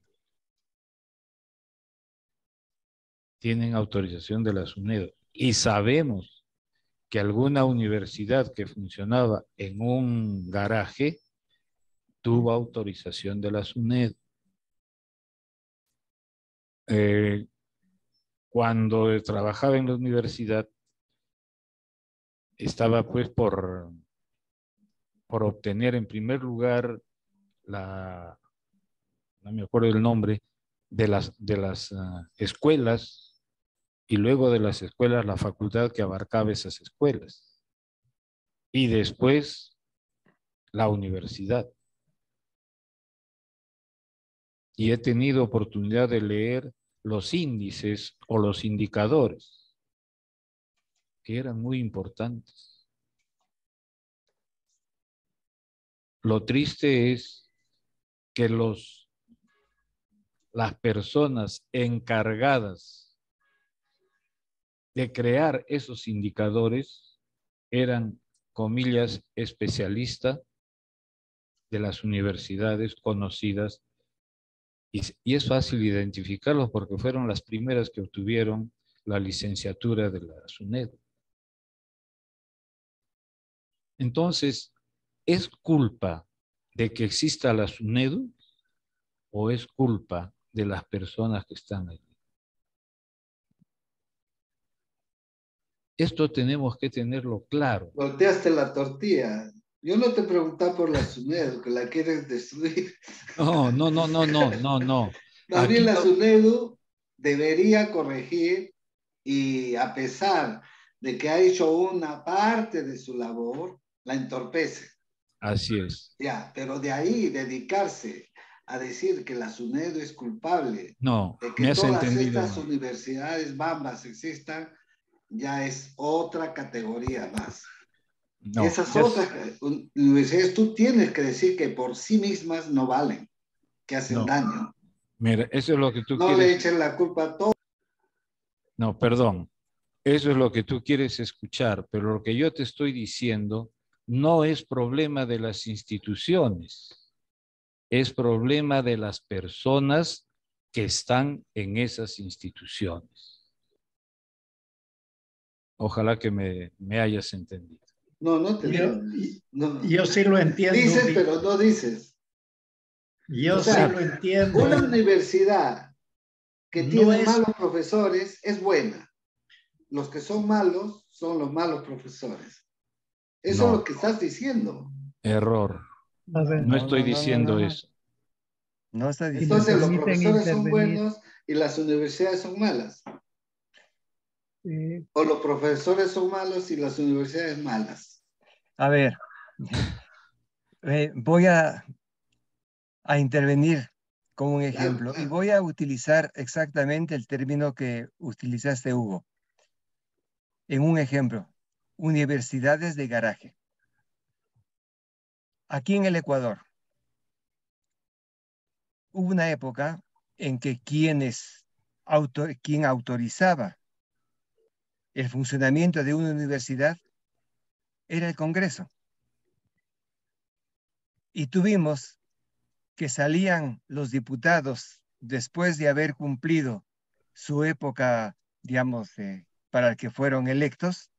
Tienen autorización de la SUNEDU. Y sabemos que alguna universidad que funcionaba en un garaje tuvo autorización de la SUNEDU. Cuando trabajaba en la universidad, estaba pues por obtener en primer lugar no me acuerdo el nombre, de las escuelas, y luego de las escuelas la facultad que abarcaba esas escuelas, y después la universidad. Y he tenido oportunidad de leer los índices o los indicadores que eran muy importantes. Lo triste es que las personas encargadas de crear esos indicadores eran, comillas, especialistas de las universidades conocidas, y es fácil identificarlos porque fueron las primeras que obtuvieron la licenciatura de la SUNEDU. Entonces, ¿es culpa de que exista la SUNEDU o es culpa de las personas que están allí? Esto tenemos que tenerlo claro. Volteaste la tortilla. Yo no te preguntaba por la SUNEDU, que la quieres destruir. No. Más bien Aquí la no. SUNEDU debería corregir, y a pesar de que ha hecho una parte de su labor, la entorpece. Así es. Ya, pero de ahí dedicarse a decir que la SUNEDU es culpable No, de que me has todas entendido estas mal. universidades bambas existan, ya es otra categoría más. No, Esas otras universidades tú tienes que decir que por sí mismas no valen, que hacen no. daño. Mira, eso es lo que tú No le quieres. echen la culpa a todos. No, perdón. Eso es lo que tú quieres escuchar, pero lo que yo te estoy diciendo no es problema de las instituciones, es problema de las personas que están en esas instituciones. Ojalá que me hayas entendido. No, no te Yo, entiendes. No. yo sí lo entiendo, Dices, Víctor. pero no dices. Yo O sí sea, lo entiendo. una universidad que No tiene es, malos profesores es buena. Los que son malos son los malos profesores. Eso es lo No, que estás diciendo. error. A ver, No estoy diciendo no. eso. No está si me diciendo Entonces los eso. permiten profesores son intervenir, buenos y las universidades son malas. O los profesores son malos y las universidades malas. A ver, voy a intervenir con un Claro, ejemplo y claro. voy a utilizar exactamente el término que utilizaste, Hugo. En un ejemplo, universidades de garaje. Aquí en el Ecuador, hubo una época en que quien autorizaba el funcionamiento de una universidad era el Congreso. Y tuvimos que salían los diputados después de haber cumplido su época, digamos, para el que fueron electos.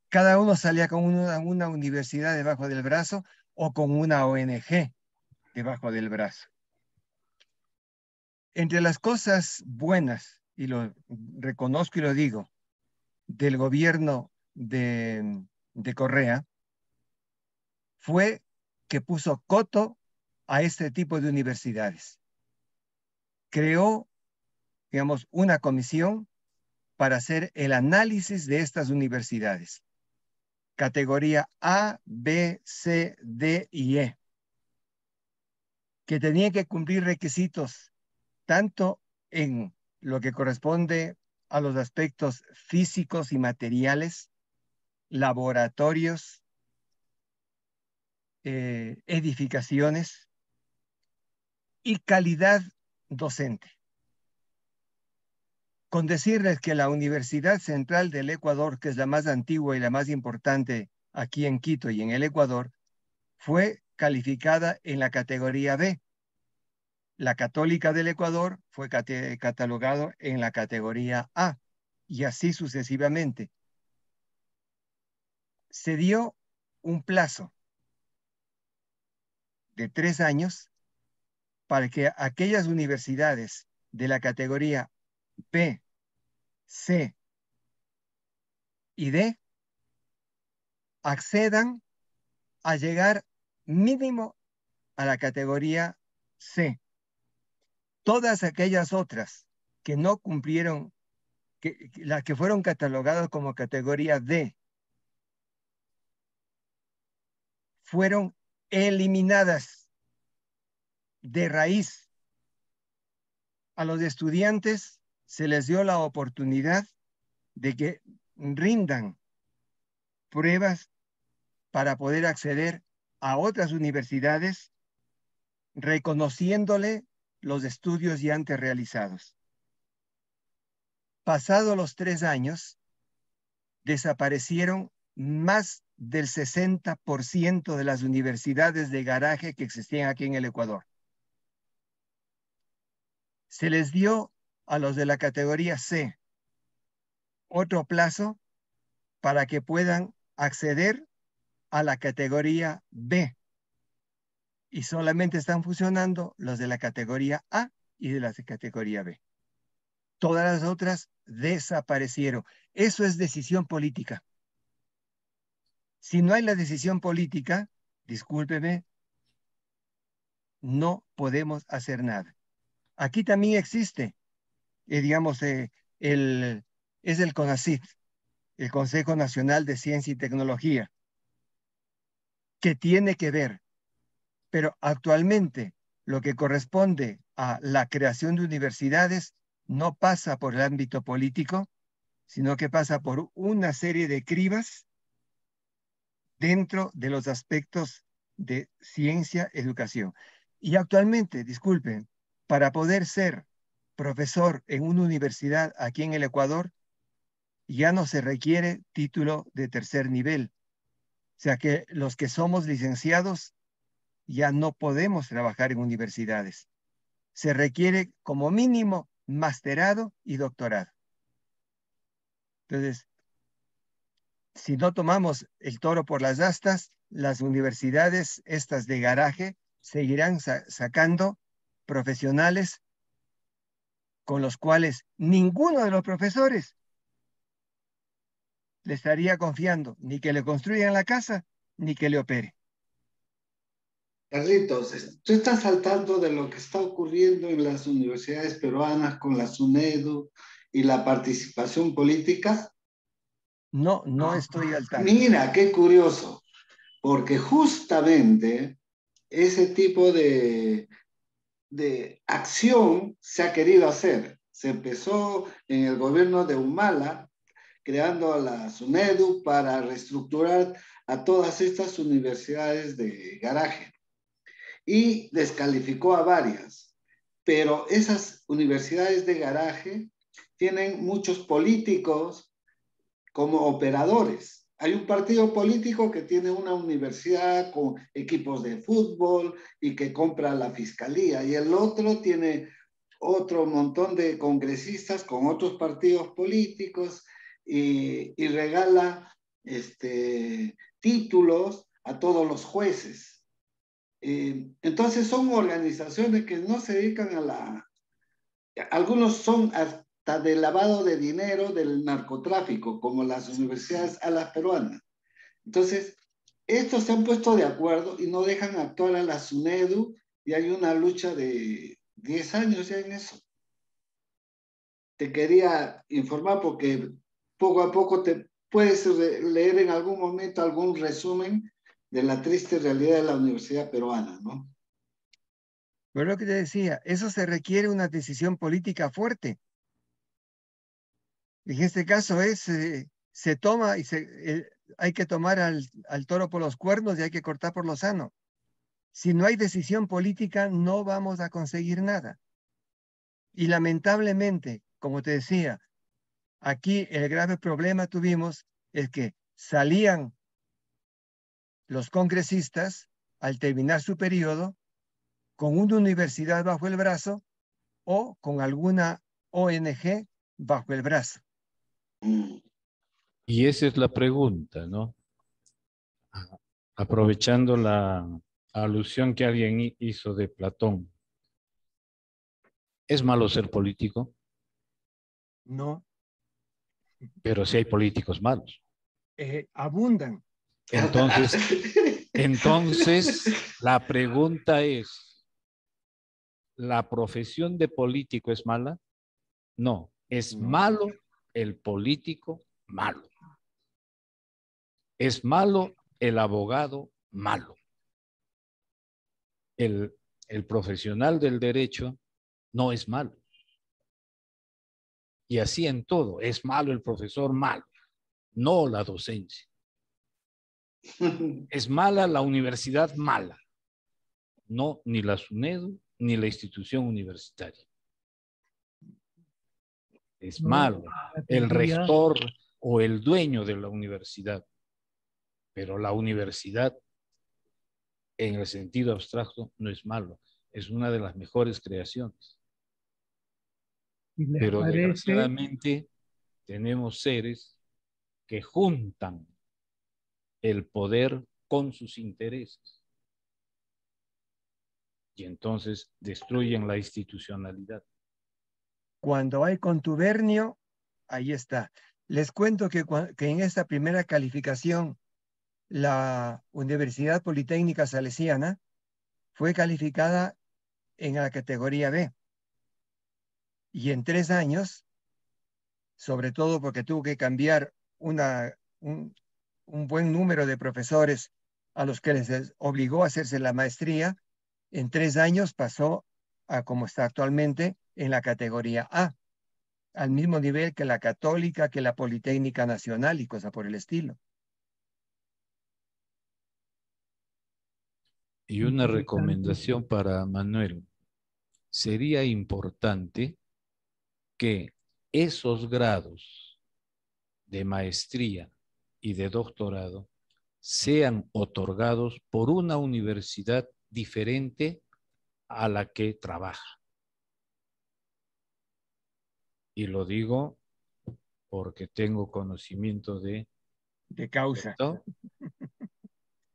Cada uno salía con una universidad debajo del brazo o con una ONG debajo del brazo. Entre las cosas buenas, y lo reconozco y lo digo, del gobierno de Correa, fue que puso coto a este tipo de universidades. Creó, digamos, una comisión para hacer el análisis de estas universidades. Categoría A, B, C, D y E, que tenían que cumplir requisitos tanto en lo que corresponde a los aspectos físicos y materiales, laboratorios, edificaciones y calidad docente. Con decirles que la Universidad Central del Ecuador, que es la más antigua y la más importante aquí en Quito y en el Ecuador, fue calificada en la categoría B. La Católica del Ecuador fue catalogado en la categoría A, y así sucesivamente. Se dio un plazo de 3 años para que aquellas universidades de la categoría B, C y D accedan a llegar mínimo a la categoría C. Todas aquellas otras que no cumplieron, las que fueron catalogadas como categoría D, fueron eliminadas de raíz. A los estudiantes se les dio la oportunidad de que rindan pruebas para poder acceder a otras universidades, reconociéndole los estudios ya antes realizados. Pasados los 3 años, desaparecieron más del 60% de las universidades de garaje que existían aquí en el Ecuador. Se les dio a los de la categoría C otro plazo para que puedan acceder a la categoría B. Y solamente están funcionando los de la categoría A y de la categoría B. Todas las otras desaparecieron. Eso es decisión política. Si no hay la decisión política, discúlpeme, no podemos hacer nada. Aquí también existe, digamos, es el CONACYT, el Consejo Nacional de Ciencia y Tecnología, que tiene que ver, pero actualmente lo que corresponde a la creación de universidades no pasa por el ámbito político, sino que pasa por una serie de cribas dentro de los aspectos de ciencia, educación. Y actualmente, disculpen, para poder ser profesor en una universidad aquí en el Ecuador, ya no se requiere título de tercer nivel. O sea que los que somos licenciados ya no podemos trabajar en universidades. Se requiere como mínimo masterado y doctorado. Entonces, si no tomamos el toro por las astas, las universidades estas de garaje seguirán sacando profesionales con los cuales ninguno de los profesores le estaría confiando ni que le construyan la casa ni que le opere. Carlitos, ¿tú estás al tanto de lo que está ocurriendo en las universidades peruanas con la SUNEDU y la participación política? No, no estoy al tanto. Mira, qué curioso, porque justamente ese tipo de acción se ha querido hacer. Se empezó en el gobierno de Humala, creando a la SUNEDU para reestructurar a todas estas universidades de garaje y descalificó a varias. Pero esas universidades de garaje tienen muchos políticos como operadores. Hay un partido político que tiene una universidad con equipos de fútbol y que compra la fiscalía, y el otro tiene otro montón de congresistas con otros partidos políticos y regala títulos a todos los jueces. Entonces son organizaciones que no se dedican a la... Algunos son hasta de lavado de dinero del narcotráfico, como las universidades a las peruanas. Entonces, estos se han puesto de acuerdo y no dejan actuar a la SUNEDU, y hay una lucha de 10 años ya en eso. Te quería informar porque poco a poco te puedes leer en algún momento algún resumen de la triste realidad de la universidad peruana, ¿no? Pero lo que te decía, eso se requiere una decisión política fuerte. En este caso se toma y hay que tomar al toro por los cuernos y hay que cortar por lo sano. Si no hay decisión política, no vamos a conseguir nada. Y lamentablemente, como te decía, aquí el grave problema tuvimos es que salían los congresistas al terminar su periodo con una universidad bajo el brazo o con alguna ONG bajo el brazo. Y esa es la pregunta, ¿no? Aprovechando la alusión que alguien hizo de Platón. ¿Es malo ser político? No. Pero sí hay políticos malos. Abundan. Entonces, la pregunta es, ¿la profesión de político es mala? No, es malo el político malo. Es malo el abogado malo. El profesional del derecho no es malo. Y así en todo, es malo el profesor malo. no la docencia. Es mala la universidad mala, no ni la SUNEDU ni la institución universitaria. Es malo el rector o el dueño de la universidad, pero la universidad en el sentido abstracto no es malo, es una de las mejores creaciones. Pero desgraciadamente tenemos seres que juntan el poder con sus intereses y entonces destruyen la institucionalidad. Cuando hay contubernio, ahí está. Les cuento que en esta primera calificación, la Universidad Politécnica Salesiana fue calificada en la categoría B. Y en 3 años, sobre todo porque tuvo que cambiar un buen número de profesores a los que les obligó a hacerse la maestría, en 3 años pasó a como está actualmente en la categoría A, al mismo nivel que la Católica, que la Politécnica Nacional y cosas por el estilo. Y una recomendación para Manuel. Sería importante que esos grados de maestría y de doctorado sean otorgados por una universidad diferente a la que trabaja. Y lo digo porque tengo conocimiento de causa. ¿Esto?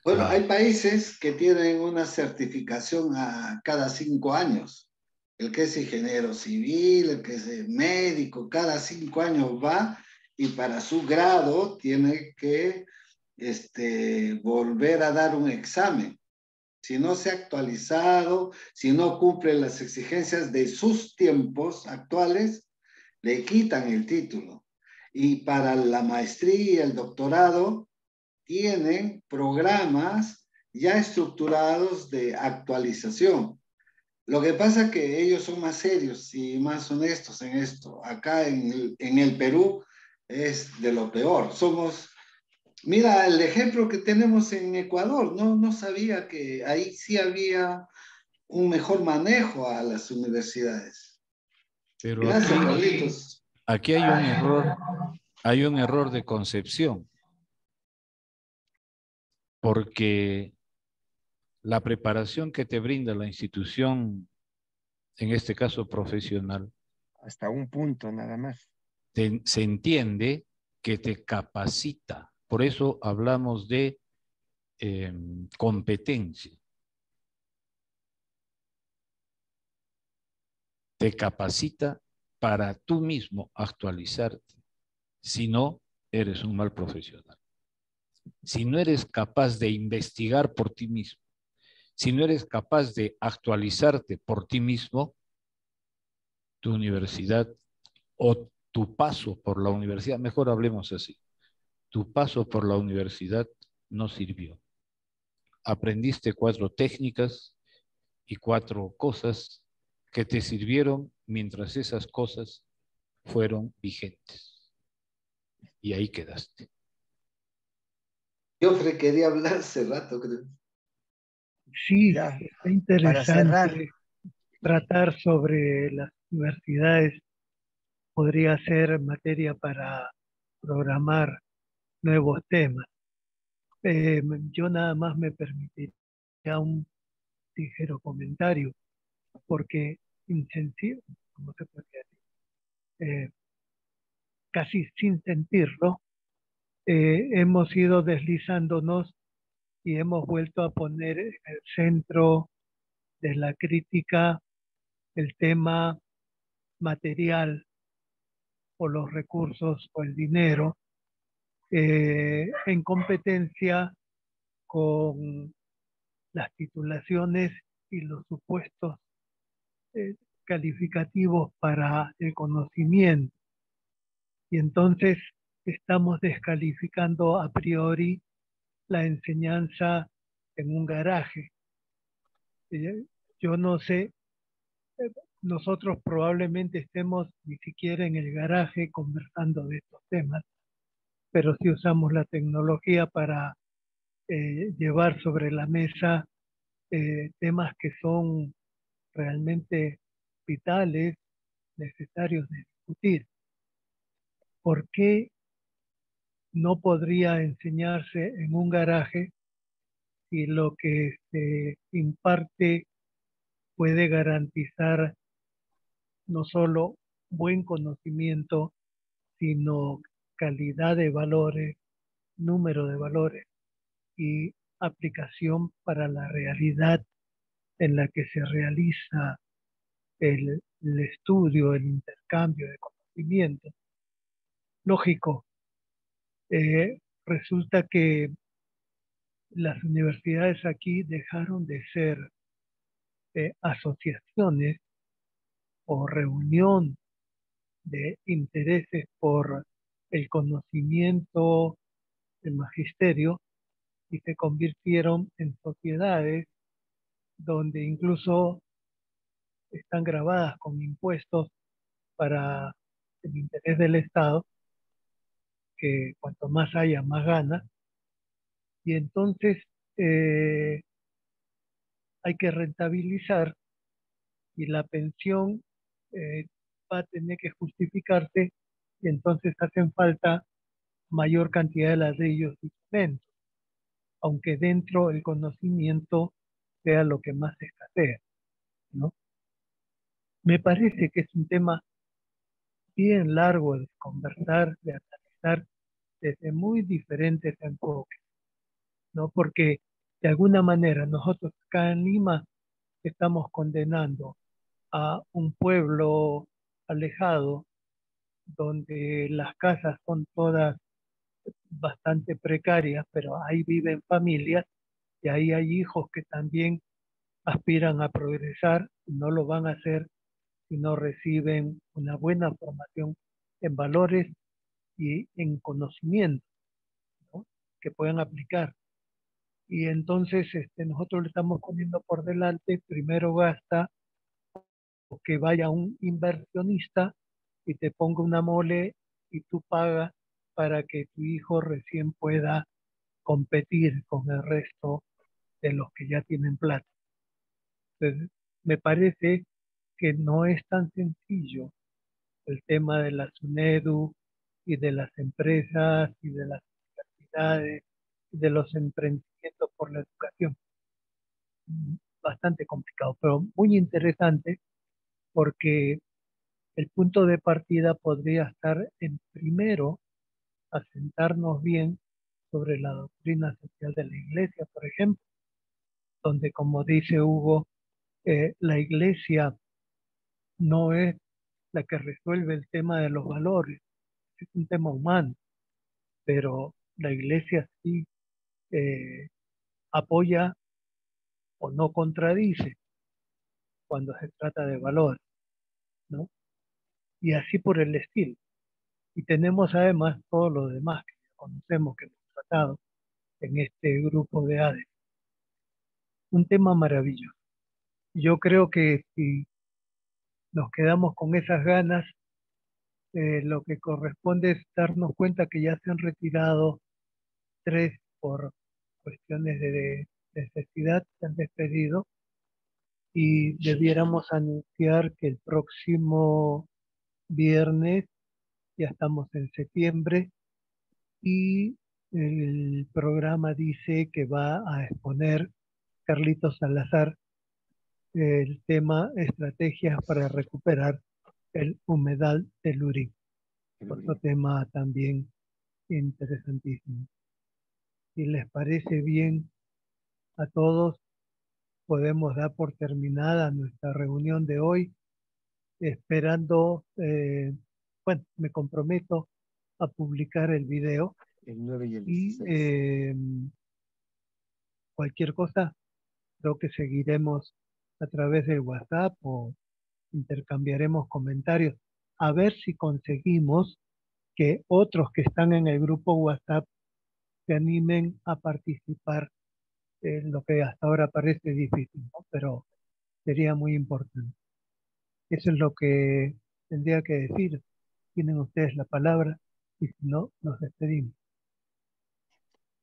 Bueno, hay países que tienen una certificación a cada 5 años. El que es ingeniero civil, el que es médico, cada 5 años va y para su grado tiene que volver a dar un examen. Si no se ha actualizado, si no cumple las exigencias de sus tiempos actuales, le quitan el título. Y para la maestría, el doctorado, tienen programas ya estructurados de actualización. Lo que pasa es que ellos son más serios y más honestos en esto. Acá en el Perú es de lo peor. Mira el ejemplo que tenemos en Ecuador. No sabía que ahí sí había un mejor manejo a las universidades. Pero Gracias, Carlitos. aquí hay un error de concepción. Porque la preparación que te brinda la institución, en este caso profesional, hasta un punto nada más. Se entiende que te capacita. Por eso hablamos de competencia. Te capacita para tú mismo actualizarte. Si no, eres un mal profesional. Si no eres capaz de investigar por ti mismo, si no eres capaz de actualizarte por ti mismo, tu universidad o tu paso por la universidad, mejor hablemos así, tu paso por la universidad no sirvió. Aprendiste 4 técnicas y 4 cosas que te sirvieron mientras esas cosas fueron vigentes. Y ahí quedaste. Jofre quería hablar hace rato, creo. Sí, Ya, está interesante para cerrar. tratar sobre las universidades. Podría ser materia para programar nuevos temas. Yo nada más me permitiría un ligero comentario, porque insensible, como se podría decir, casi sin sentirlo, hemos ido deslizándonos y hemos vuelto a poner en el centro de la crítica el tema material o los recursos o el dinero, en competencia con las titulaciones y los supuestos calificativos para el conocimiento. Y entonces estamos descalificando a priori la enseñanza en un garaje. Yo no sé, nosotros probablemente estemos ni siquiera en el garaje conversando de estos temas, pero sí usamos la tecnología para llevar sobre la mesa temas que son realmente vitales, necesarios de discutir. ¿Por qué no podría enseñarse en un garaje si lo que se imparte puede garantizar no solo buen conocimiento, sino calidad de valores, número de valores y aplicación para la realidad en la que se realiza el estudio, el intercambio de conocimiento? Lógico, resulta que las universidades aquí dejaron de ser asociaciones o reunión de intereses por el conocimiento, el magisterio, y se convirtieron en sociedades donde incluso están grabadas con impuestos para el interés del Estado, que cuanto más haya, más gana, y entonces eh, hay que rentabilizar y la pensión va a tener que justificarse y entonces hacen falta mayor cantidad de ladrillos y cemento, aunque dentro el conocimiento sea lo que más escasea, ¿no? Me parece que es un tema bien largo de conversar, de analizar desde muy diferentes enfoques, ¿no? Porque de alguna manera nosotros acá en Lima estamos condenando a un pueblo alejado donde las casas son todas bastante precarias, pero ahí viven familias y ahí hay hijos que también aspiran a progresar y no lo van a hacer si no reciben una buena formación en valores y en conocimiento, ¿no? Que puedan aplicar. Y entonces nosotros le estamos poniendo por delante, primero gasta o que vaya un inversionista y te ponga una mole y tú pagas para que tu hijo recién pueda competir con el resto de los que ya tienen plata. Entonces, me parece que no es tan sencillo el tema de la SUNEDU y de las empresas y de las universidades y de los emprendimientos por la educación. Bastante complicado, pero muy interesante porque el punto de partida podría estar en primero asentarnos bien sobre la doctrina social de la Iglesia, por ejemplo, donde, como dice Hugo, la Iglesia no es la que resuelve el tema de los valores, es un tema humano, pero la Iglesia sí eh, apoya o no contradice cuando se trata de valores, ¿no? Y así por el estilo. Y tenemos además todo lo demás que conocemos, que hemos tratado en este grupo de ADE. Un tema maravilloso. Yo creo que si nos quedamos con esas ganas, lo que corresponde es darnos cuenta que ya se han retirado 3 por cuestiones de necesidad, se han despedido y debiéramos anunciar que el próximo viernes, ya estamos en septiembre, y el programa dice que va a exponer Carlitos Salazar el tema estrategias para recuperar el humedal del Lurín. Otro tema también interesantísimo. Si les parece bien a todos, podemos dar por terminada nuestra reunión de hoy, esperando, bueno, me comprometo a publicar el video El 9 y el y 16. cualquier cosa, creo que seguiremos a través del WhatsApp o intercambiaremos comentarios a ver si conseguimos que otros que están en el grupo WhatsApp se animen a participar en lo que hasta ahora parece difícil, ¿no? Pero sería muy importante. Eso es lo que tendría que decir. Tienen ustedes la palabra y si no, nos despedimos.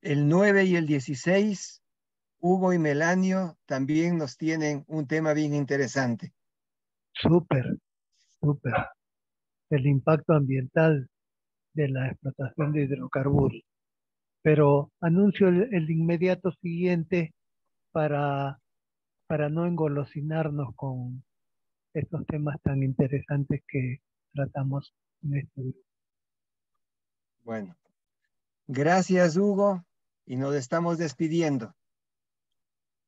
El 9 y el 16, Hugo y Melanio también nos tienen un tema bien interesante. Súper, súper. El impacto ambiental de la explotación de hidrocarburos. Pero anuncio el inmediato siguiente para no engolosinarnos con estos temas tan interesantes que tratamos en este grupo. Bueno, gracias Hugo y nos estamos despidiendo.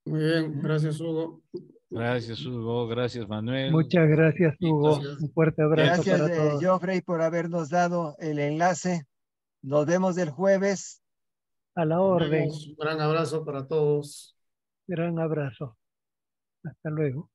Muy bien, gracias Hugo. Gracias, Hugo. Gracias, Manuel. Muchas gracias, Hugo. Gracias. Un fuerte abrazo Gracias para todos. Geoffrey por habernos dado el enlace. Nos vemos el jueves. A la Nos orden. vemos. Un gran abrazo para todos. Gran abrazo. Hasta luego.